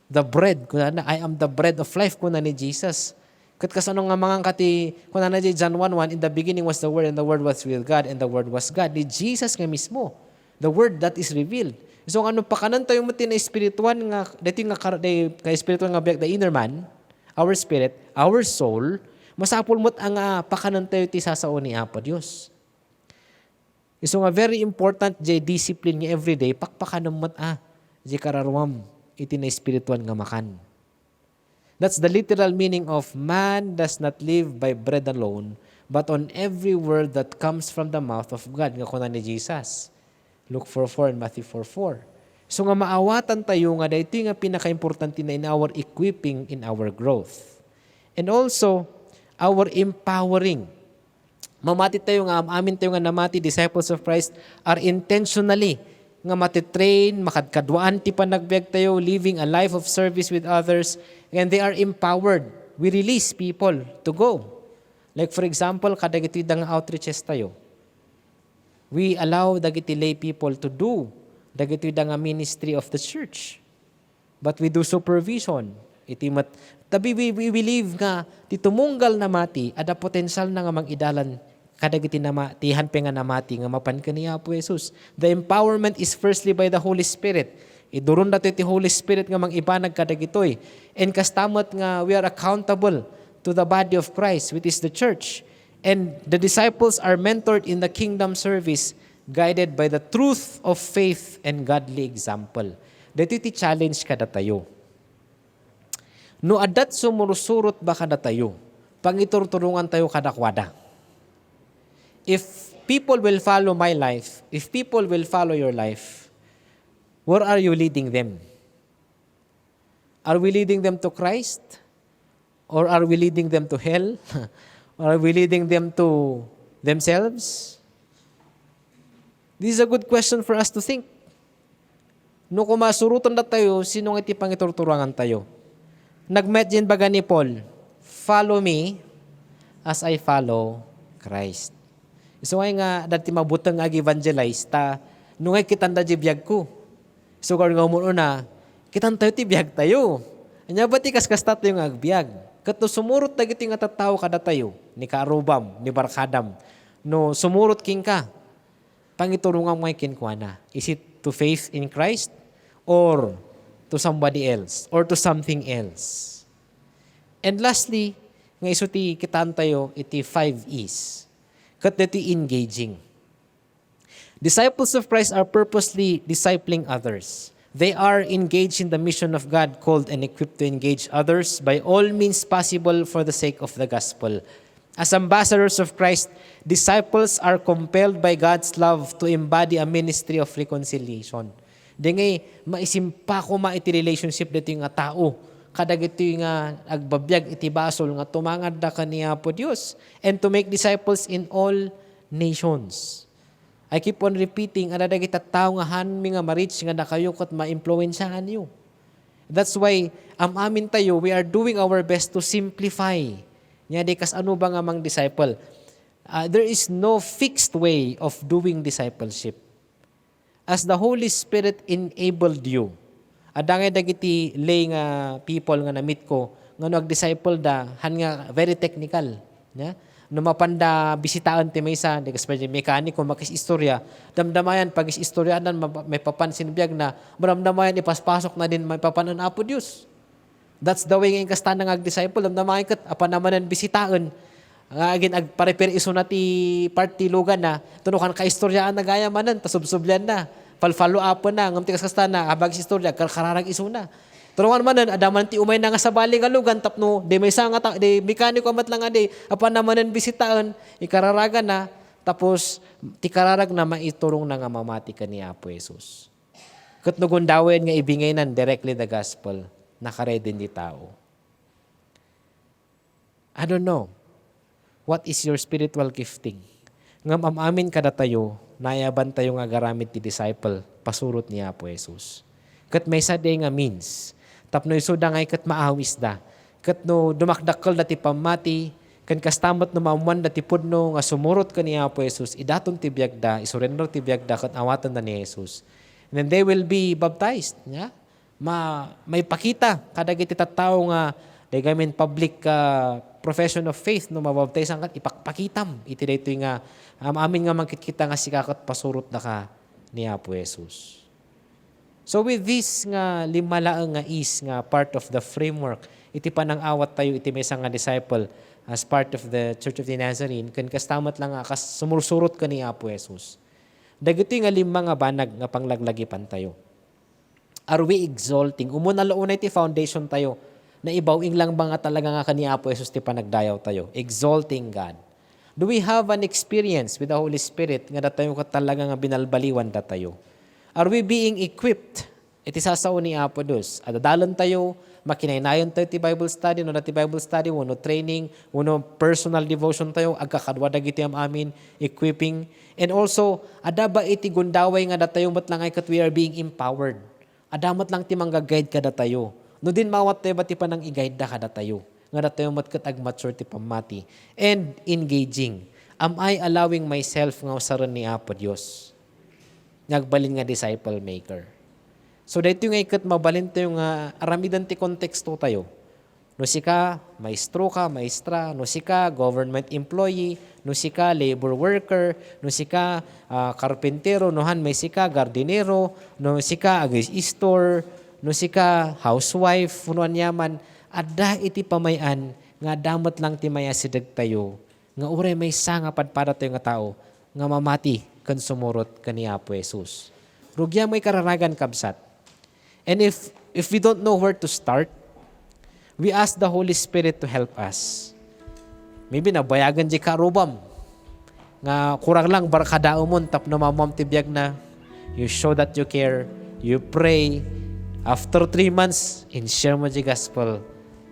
The bread, kuna na, I am the bread of life, kuna ni Jesus. Kat kasano nga mangang kati, kuna na di John 1:1, in the beginning was the Word, and the Word was with God, and the Word was God. Ni Jesus nga mismo, the Word that is revealed. So ano pa kanan tayo mo na espirituan nga, dito nga espirituan nga biyag, the inner man, our spirit, our soul, masapul mo't ang pakanan tayo ti sasao ni Apo Diyos. So nga very important jay discipline nga everyday, pakpakanan mo't jay kararwam, iti na espirituan nga makan. That's the literal meaning of man does not live by bread alone, but on every word that comes from the mouth of God, nga kuna ni Jesus. Luke 4:4 and Matthew 4:4. So nga maawatan tayo nga dito nga pinaka-importante na in our equipping, in our growth. And also, our empowering. Mamati tayo nga, amin tayo nga namati, disciples of Christ are intentionally nga matitrain, makadkadwaan ti panagbiag tayo, living a life of service with others, and they are empowered. We release people to go. Like for example, kadagiti nga outreaches tayo. We allow dagiti lay people to do dagiti nga ministry of the church. But we do supervision. Tabi we believe nga titumunggal na mati ada potential na nga mangidalan kadagiti namatihan pe nga namati nga mapan kaniya po Jesus. The empowerment is firstly by the Holy Spirit. Idurun nato ti Holy Spirit nga mangibanag kadagitoy. And kastamot nga we are accountable to the body of Christ, which is the church. And the disciples are mentored in the kingdom service, guided by the truth of faith and godly example. Dito ti challenge kada tayo. No adat sumurusurot ba kada tayo, pangiturturungan tayo kadakwada. If people will follow my life, if people will follow your life, where are you leading them? Are we leading them to Christ? Or are we leading them to hell? Are we leading them to themselves? This is a good question for us to think. No kung masurutan na tayo, sinong iti pangiturturangan tayo? Nagmet din baga ni Paul, follow me as I follow Christ. So nga dati mabutang ag-evangelize ta, nung ay kitanda di biyag ko. So kung nga mo na, kitan tayo ti biyag tayo. Anya ba ti kaskas tayo yung agbyag? Kato sumurot na giti nga tataw kada tayo, ni Karubam, ni Barkadam, no sumurot king ka, pangiturungan mo ay kinkwana. Is it to faith in Christ or to somebody else or to something else? And lastly, nga iso ti kitaan tayo, iti 5 E's. Kat iti engaging. Disciples of Christ are purposely discipling others. They are engaged in the mission of God, called and equipped to engage others by all means possible for the sake of the gospel. As ambassadors of Christ, disciples are compelled by God's love to embody a ministry of reconciliation. Di ngay, maisimpa ko iti relationship dito yung tao. Kadag ito yung agbabiyag iti basol nga tumangad da kaniya po Diyos. And to make disciples in all nations. I keep on repeating, adadag itatao nga hanmi nga ma-reach nga na kayo kat ma-influensyahan nyo. That's why, amin tayo, we are doing our best to simplify. Nya di kas ano ba nga mang disciple? There is no fixed way of doing discipleship. As the Holy Spirit enabled you, adangay dagiti lay nga people nga na-meet ko, nga nag-disciple da, han nga very technical. Yeah? No mapanda bisitaan ti maysa, di kasi mekaniko makis-istorya, damdamayan pag is-istoryanan may papansin biyag na, maramdamayan ipaspasok na din may papanan Apo Diyos. That's the way ngayon kastan ng ag-disciple, damdamayan kat, apan naman ang bisitaan, agin agparepare iso na ti party lugan na, tunukan ka-istoryaan na gaya manan, tasubsublan na, follow up na, ngam ti kastan na, abag istorya, kararag iso na. Turungan manan, adaman ti umay na nga sa bali nga lugan, tapno, di may nga di mekaniko amat lang nga di, apan naman ang bisitaan, ikararagan na, tapos ti kararag na maiturong na nga mamati ka ni Apo Jesus. Katnugon dawin nga ibingay nan directly the gospel, nakaredy di tao. I don't know, what is your spiritual gifting? Ngam amamin kada tayo, nayaban tayo nga garamit ti disciple, pasurot ni Apo Jesus. Kat may saday nga means, tapno iso da ngay kat maawis da. Kat no dumakdakkel dati pamati, Kan kastamot no maamuan da tipudno nga sumurot ka ni Apo Jesus, idaton ti biyagda, isurrender ti biyagda ket awatan na ni Jesus. And then they will be baptized, ya. May pakita kadagiti tattao nga they gamin public profession of faith no mabaptize kat ipakpakitam iti daytoy nga amin nga mangkitkita nga sikakot pasurot na ka ni Apo Jesus. So with this nga limalaang nga is nga part of the framework, iti panang-awat tayo iti may nga disciple as part of the Church of the Nazarene, kan kastamat lang nga kas sumursurot ka ni Apo Jesus. Dagito nga lima nga banag nga panglaglagipan tayo. Are we exalting? Umuna launay ti foundation tayo na ibawing lang ba nga talaga nga kani Apo Jesus ti panagdayaw tayo. Exalting God. Do we have an experience with the Holy Spirit nga datayo ka talaga nga binalbaliwan datayo? Are we being equipped? Iti sasao ni Apo Dos. Adadalan tayo, makinaynayon tayo ti Bible study, no na ti Bible study, no training, no personal devotion tayo, agkakadwa dagiti amin, equipping. And also, adaba iti gundaway nga datayo matlangay kat we are being empowered. Adamat lang ti mangga-guide kada tayo. No din mawat tayo ti panang i-guide da kada tayo. Nga tayo matkat agmature ti pamati. And engaging. Am I allowing myself nga usaran ni Apo Dios? Nagbalin nga disciple maker. So dito nga ikat mabalin tayo nga aramidan ti konteksto tayo. No sika, maestro ka, maestra, no sika, government employee, no sika, labor worker, no sika, karpentero, nohan may sika, gardinero, no sika, store, no sika, housewife, punuan yaman, adda iti pamayan, nga damat lang ti mayasidag tayo, nga uray may sangapad para tayo nga tao, nga mamati kan sumurot kani Apo Jesus. Rugya may kararagan kabsat. And if we don't know where to start, we ask the Holy Spirit to help us. Maybe nabayagan di karubam. Nga kurang lang barkadao mo, tap na mamam tibiyag na. You show that you care. You pray. After 3 months, in-share mo di gospel,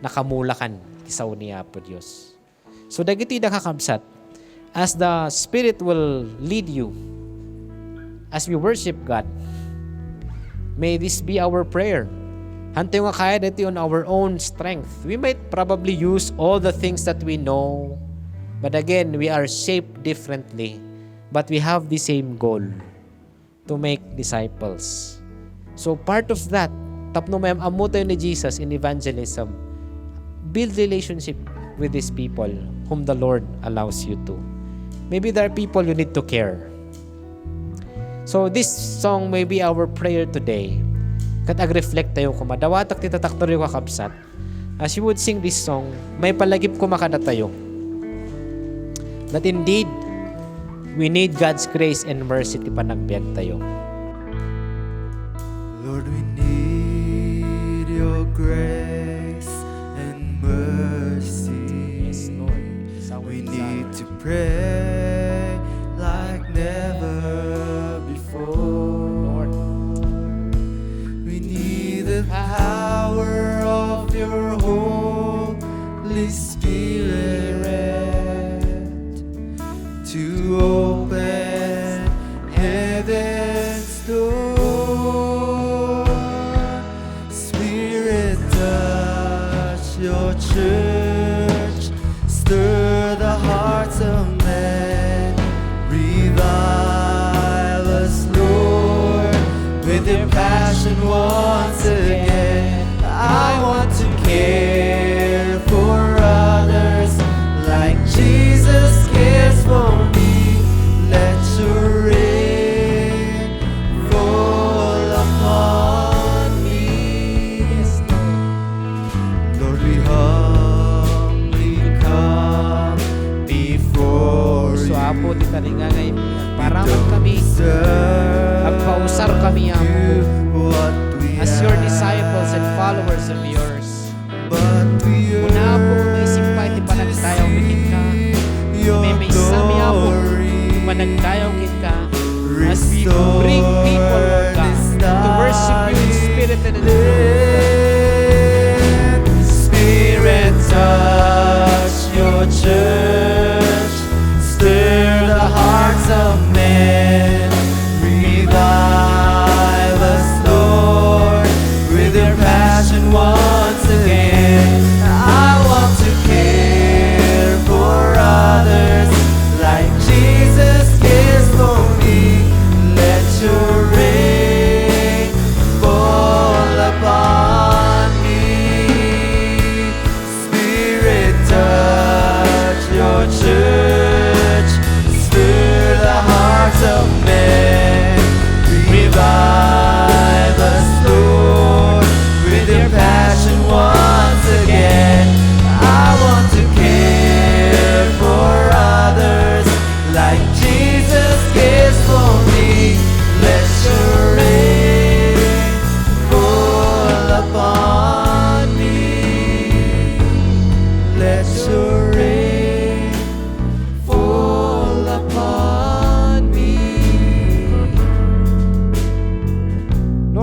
nakamulakan isaw ni Apo Diyos. So dagiti nakakabsat. As the Spirit will lead you, as we worship God, may this be our prayer. Hante nga kaya dito on our own strength. We might probably use all the things that we know. But again, we are shaped differently. But we have the same goal. To make disciples. So part of that, tapno mayam amo tayo ni Jesus in evangelism. Build relationship with these people whom the Lord allows you to. Maybe there are people you need to care. So this song may be our prayer today. Kat ag-reflect tayo kung madawatak titataktor yung kakabsat. As you would sing this song, may palagip ko makada tayo. That indeed, we need God's grace and mercy ti panagbiag tayo. Lord, we need your grace and mercy. Yes, Lord. We need to pray like never before. Lord. We need the power of your Holy Spirit to open heaven's door. Spirit, touch your church, stir the hearts of men, revive us, Lord, with your passion once again. I want to care for others like Jesus cares for me. Let your rain fall upon me. Lord, we humbly come before So you. Apo, di talinga ngay paraman kami, agpausar kami Apo, as your disciples and followers of yours. Una po, may simpay ti panagdayaw mikin ka. May sami Apo, panagdayaw kin ka. As we bring people, Lord God, to worship you in spirit and in truth. Spirit, touch your church, stir the hearts of men, revive us, Lord, with your passion once again. I want to care for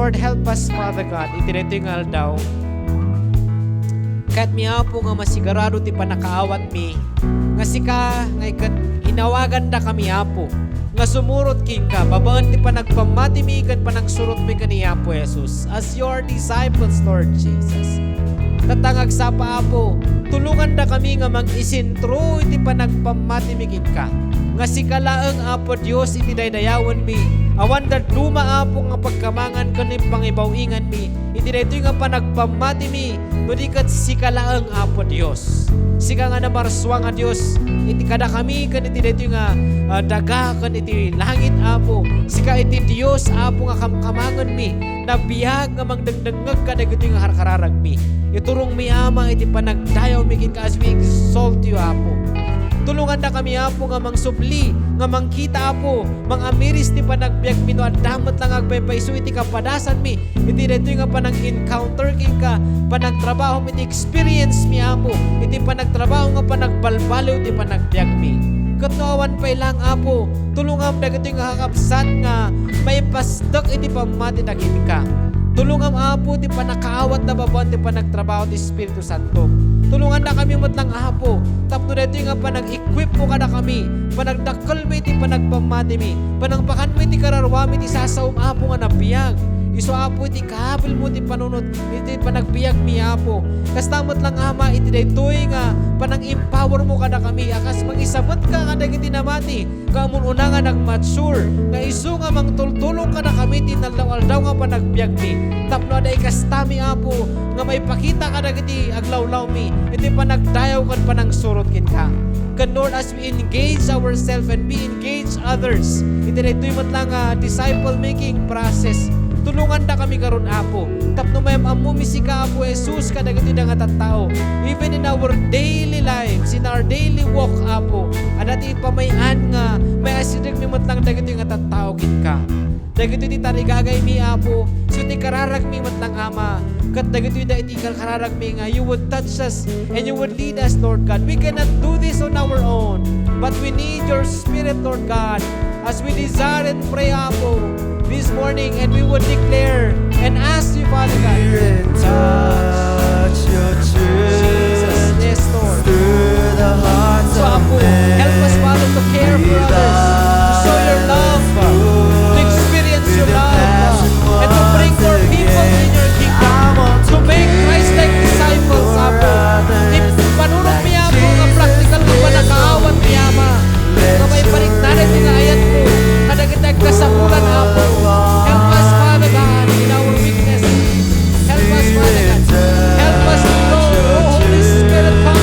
Lord, help us, Father God, itinatingal daw. Kahit mi apo nga masigarado ti panakaawat mi, nga sika, nga ikat inawagan da kami apo, nga sumurot king ka, babaan ti panagpamati mi, ikat panagsurot mi kaniya po, Jesus, as your disciples, Lord Jesus. Tatangag sa paapo, tulungan da kami nga mag-isintro iti panagpamati mi king ka, nga sikalaeng apo Diyos iti daydayawan mi, awan da duma apo nga pagkamangan kanin pangibawingan mi, iti daytoy nga panagpamati mi, nudi kat sikalaeng apo Diyos. Sika nga namarswa nga Diyos, iti kada kami kan iti daytoy nga daga kan iti langit apo, sika iti Diyos apo nga kamkamangan mi, nabiyag nga magdagdangag ka dagitoy nga harkararag mi. Iturong mi ama iti panagdayaw mi kin ka as we exalt you apo. Tulungan na kami apo nga mangsupli, nga mangkita apo, mangamiris ti panagbiag mi no adamot lang agpaypayso iti kapadasan mi. Iti dito nga panang encounter king ka, panagtrabaho mi iti experience mi apo, iti panagtrabaho nga panagbalbaliw iti panagbiag mi. Katnoawan pa ilang apo, tulungan dagito nga kakapsat nga may pasdak iti pamati dagiti ka. Tulungan apo ti panakaawat na babaan ti panagtrabaho ti Espiritu Santo. Tulungan na kami matlang apo. Tapno dito nga panag-equip mo ka na kami. Panagdakal mo iti panagpamati mi. Panangpakan mo iti kararwami ti sasaum apo nga nabiyag. Iso apo iti kahabol mo iti panunod iti panagbiag mi apo. Kastamot lang ama iti daytoy nga panang-empower mo ka na kami. Akas mangisabot ka kadag iti namati. Kamun una nga nag-mature. Nga iso nga mangtultulong ka na kami iti naldaw-aldaw nga panagbiag mi. Tapno aday kastami apo nga may pakita kadag iti aglawlaw mi. Iti panagdayaw kan panang surot kin ka. Kan Lord, as we engage ourselves and we engage others, iti daytoy matlang disciple making process. Tulungan na kami karon apo. Tapno mayam amumisi ka apo Jesus kadagiti nga tattao. Even in our daily lives, in our daily walk apo, adati pamayan nga may asidig mi matlang dagiti nga tattao kin ka. Dagiti ti tarigagay mi apo, so ti kararag mi matlang ama. Kat dagiti da iti kararag mi nga you would touch us and you would lead us, Lord God. We cannot do this on our own, but we need your Spirit, Lord God, as we desire and pray apo this morning, and we would declare and ask you, Father God, touch your Jesus, church, yes, Lord. stir the hearts So, of Apo, help us, Father, to care for others, to show your love, to experience your love, and to bring more people in your kingdom, to make Christ-like disciples, Apo. Panunod mi, Apo, nga practical nga panakaawat mi, Ama, nga may paligtaran mi nga ayat mo, kadagdag kasapulan, Apo. Help us, Father God, in our weakness. Help us, Father God. Help us to grow, Holy Spirit, come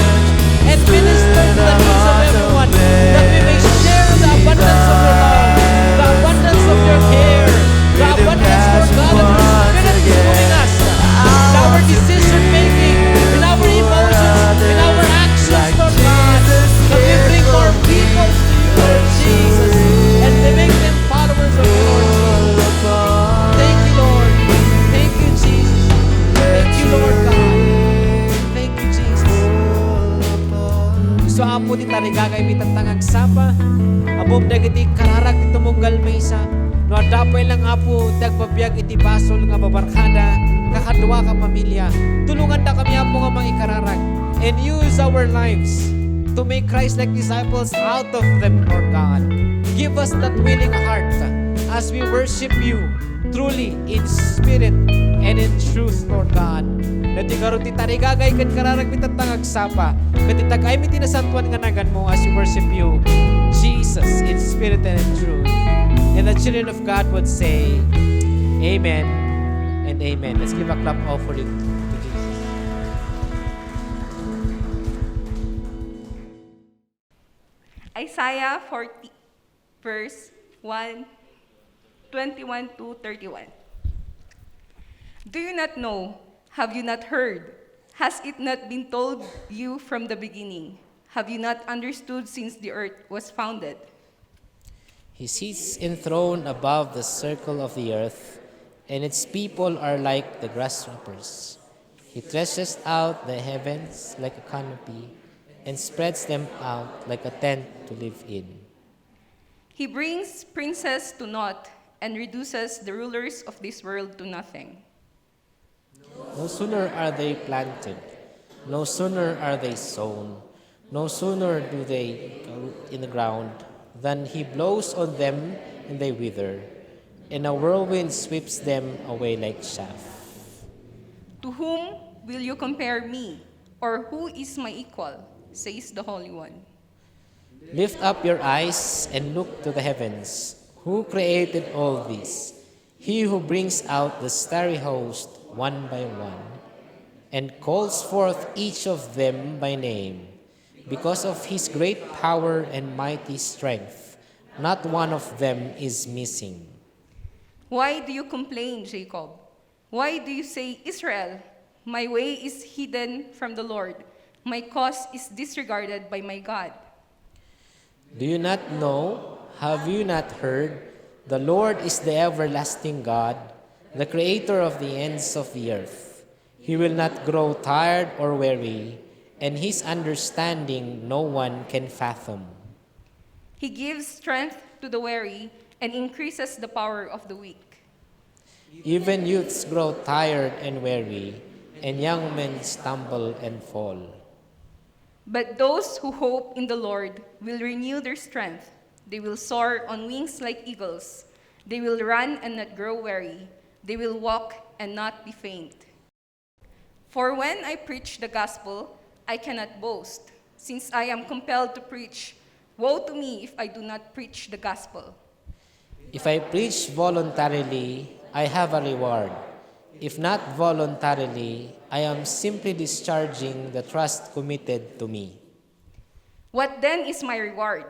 and minister to the needs of everyone, that we may share the abundance of your love, the abundance of your care, the abundance, Lord God, of your Spirit is moving us, in our decision making, in our emotions, in our actions, Lord God, that we bring more people to you, Lord Jesus, and they make them followers of you, Lord Jesus. Thank you, Lord. Thank you, Jesus. Thank you, Lord God. Thank you, Jesus. So apo di tarigagay mi tantangag sapa, abom dagiti kararag iti munggal maysa, no adapay lang apo dagpabiyag iti basol nga babarkada, kakadwa ka pamilya. Tulungan na kami apo nga mga ikararag, and use our lives to make Christ-like disciples out of them, Lord God. Give us that willing heart as we worship you truly in spirit and in truth, Lord God. Dati karon ti tarigagay ken kararag mitantangag sapa, ket itagay mi tinasantuan nga nagan mo as we worship you, Jesus, in spirit and in truth. And the children of God would say, Amen and Amen. Let's give a clap offering to Jesus. Isaiah 40, verse 21 to 31. Do you not know? Have you not heard? Has it not been told you from the beginning? Have you not understood since the earth was founded? He sits enthroned above the circle of the earth, and its people are like the grasshoppers. He stretches out the heavens like a canopy, and spreads them out like a tent to live in. He brings princes to naught and reduces the rulers of this world to nothing. No sooner are they planted, no sooner are they sown, no sooner do they go in the ground, than he blows on them and they wither, and a whirlwind sweeps them away like chaff. To whom will you compare me, or who is my equal? Says the Holy One. Lift up your eyes and look to the heavens. Who created all this? He who brings out the starry host one by one, and calls forth each of them by name. Because of his great power and mighty strength, not one of them is missing. Why do you complain, Jacob? Why do you say, Israel, my way is hidden from the Lord, my cause is disregarded by my God? Do you not know? Have you not heard? The Lord is the everlasting God, the creator of the ends of the earth. He will not grow tired or weary, and his understanding no one can fathom. He gives strength to the weary and increases the power of the weak. Even youths grow tired and weary, and young men stumble and fall. But those who hope in the Lord will renew their strength. They will soar on wings like eagles. They will run and not grow weary. They will walk and not be faint. For when I preach the gospel, I cannot boast, since I am compelled to preach. Woe to me if I do not preach the gospel. If I preach voluntarily, I have a reward. If not voluntarily, I am simply discharging the trust committed to me. What then is my reward?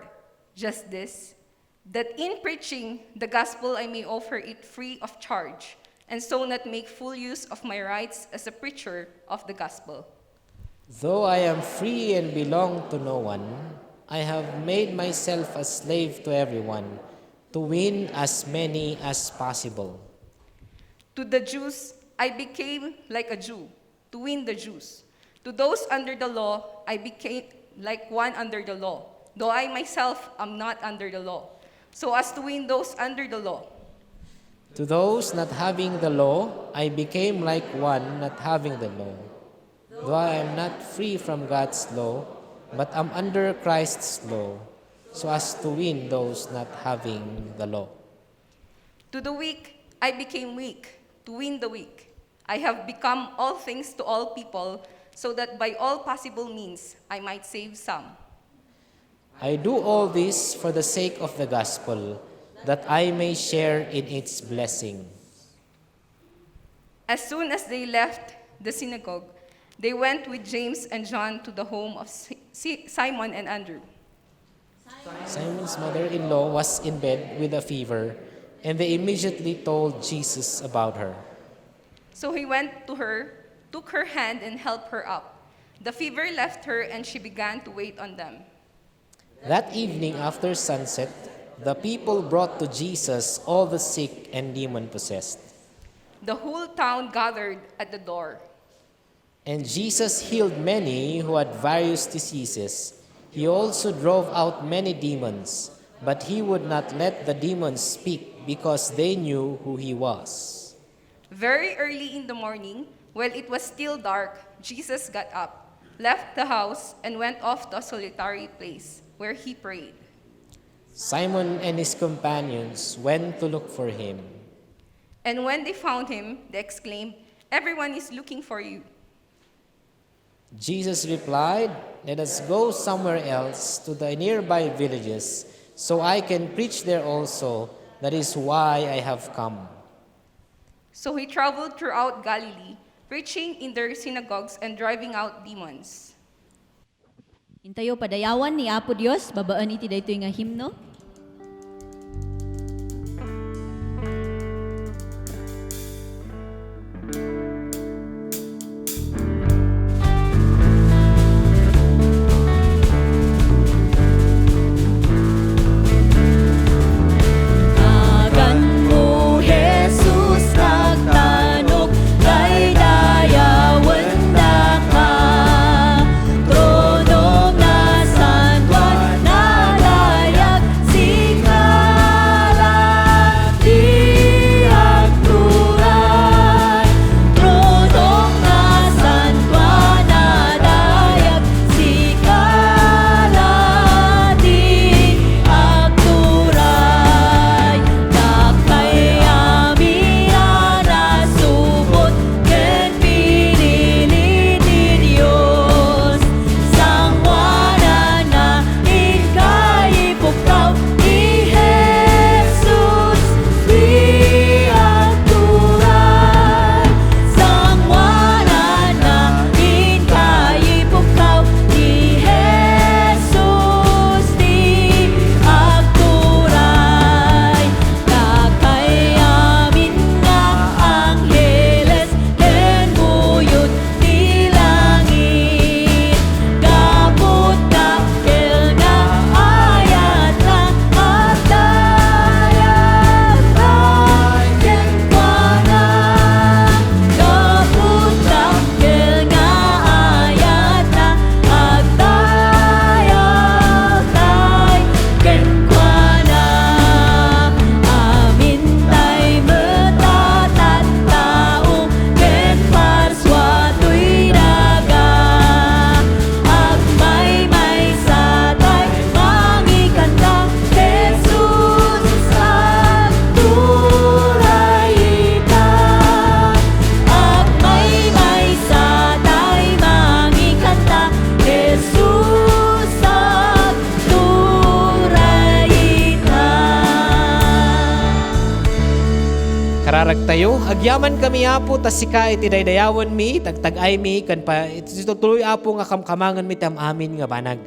Just this, that in preaching the gospel I may offer it free of charge, and so not make full use of my rights as a preacher of the gospel. Though I am free and belong to no one, I have made myself a slave to everyone, to win as many as possible. To the Jews, I became like a Jew, to win the Jews. To those under the law, I became like one under the law, though I myself am not under the law, so as to win those under the law. To those not having the law, I became like one not having the law. Though I am not free from God's law, but am under Christ's law, so as to win those not having the law. To the weak, I became weak, to win the weak. I have become all things to all people, so that by all possible means I might save some. I do all this for the sake of the gospel, that I may share in its blessing. As soon as they left the synagogue, they went with James and John to the home of Simon and Andrew. Simon's mother-in-law was in bed with a fever, and they immediately told Jesus about her. So he went to her, took her hand, and helped her up. The fever left her, and she began to wait on them. That evening after sunset, the people brought to Jesus all the sick and demon-possessed. The whole town gathered at the door. And Jesus healed many who had various diseases. He also drove out many demons, but he would not let the demons speak because they knew who he was. Very early in the morning, while it was still dark, Jesus got up, left the house, and went off to a solitary place where he prayed. Simon and his companions went to look for him. And when they found him, they exclaimed, "Everyone is looking for you." Jesus replied, "Let us go somewhere else to the nearby villages, so I can preach there also. That is why I have come." So he traveled throughout Galilee, preaching in their synagogues and driving out demons. Intayo padayawan ni Apo Dios, babaan iti daytoy nga himno. Agan mo, Jesus, nagtanong, kay dayawan na ka. Trono nga San Juan, nalayag Kararag tayo, agyaman kami apo, tas sika iti daydayawan mi, tagtagay mi, kan pa, ito tuloy apo nga kamkamangan mi tam amin nga banag.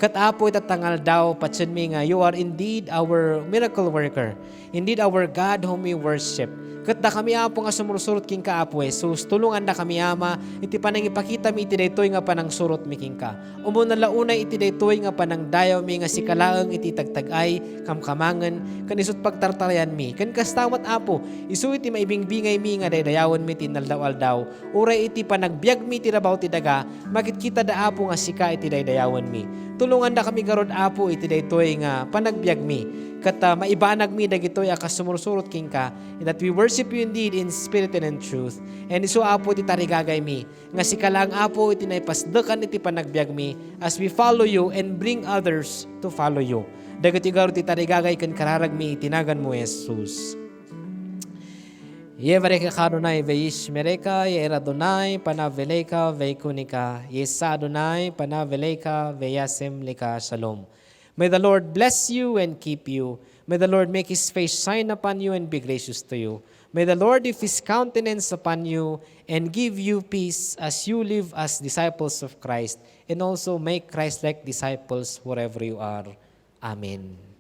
Kat apo itatangal daw, patsun mi nga, you are indeed our miracle worker, indeed our God whom we worship. Kat da kami apo nga sumursurot king ka apo Jesus, tulungan na kami ama, iti panang ipakita mi iti daytoy nga panang surot mi king ka. Umuna launay iti daytoy nga panang dayaw mi nga sikalaeng iti tagtagay, kamkamangan, kan isut pagtartarayan mi. Kan kastamat apo, isu iti maibingbingay mi nga daydayawan mi tinaldaw-aldaw. Uray iti panagbiag mi ti rabaw ti daga, makikita da apo nga sika iti daydayawan mi. Tulungan na kami garod apo iti daytoy nga panagbiag mi. Kat maibanag mi dagitoy akas sumursurot king ka, and that we worship you indeed in spirit and in truth. And iso apo iti tarigagay mi, nga sikalang apo iti naipasdekan iti panagbiag mi, as we follow you and bring others to follow you. Dagiti garo ti tarigagay kan kararag mi itinagan mo Jesus. Yevareka Adonai veish mereka, Yera Adonai panaveleka veikunika, Yesa Adonai panaveleka veyasem lika shalom. May the Lord bless you and keep you. May the Lord make His face shine upon you and be gracious to you. May the Lord lift His countenance upon you and give you peace as you live as disciples of Christ, and also make Christ-like disciples wherever you are. Amen.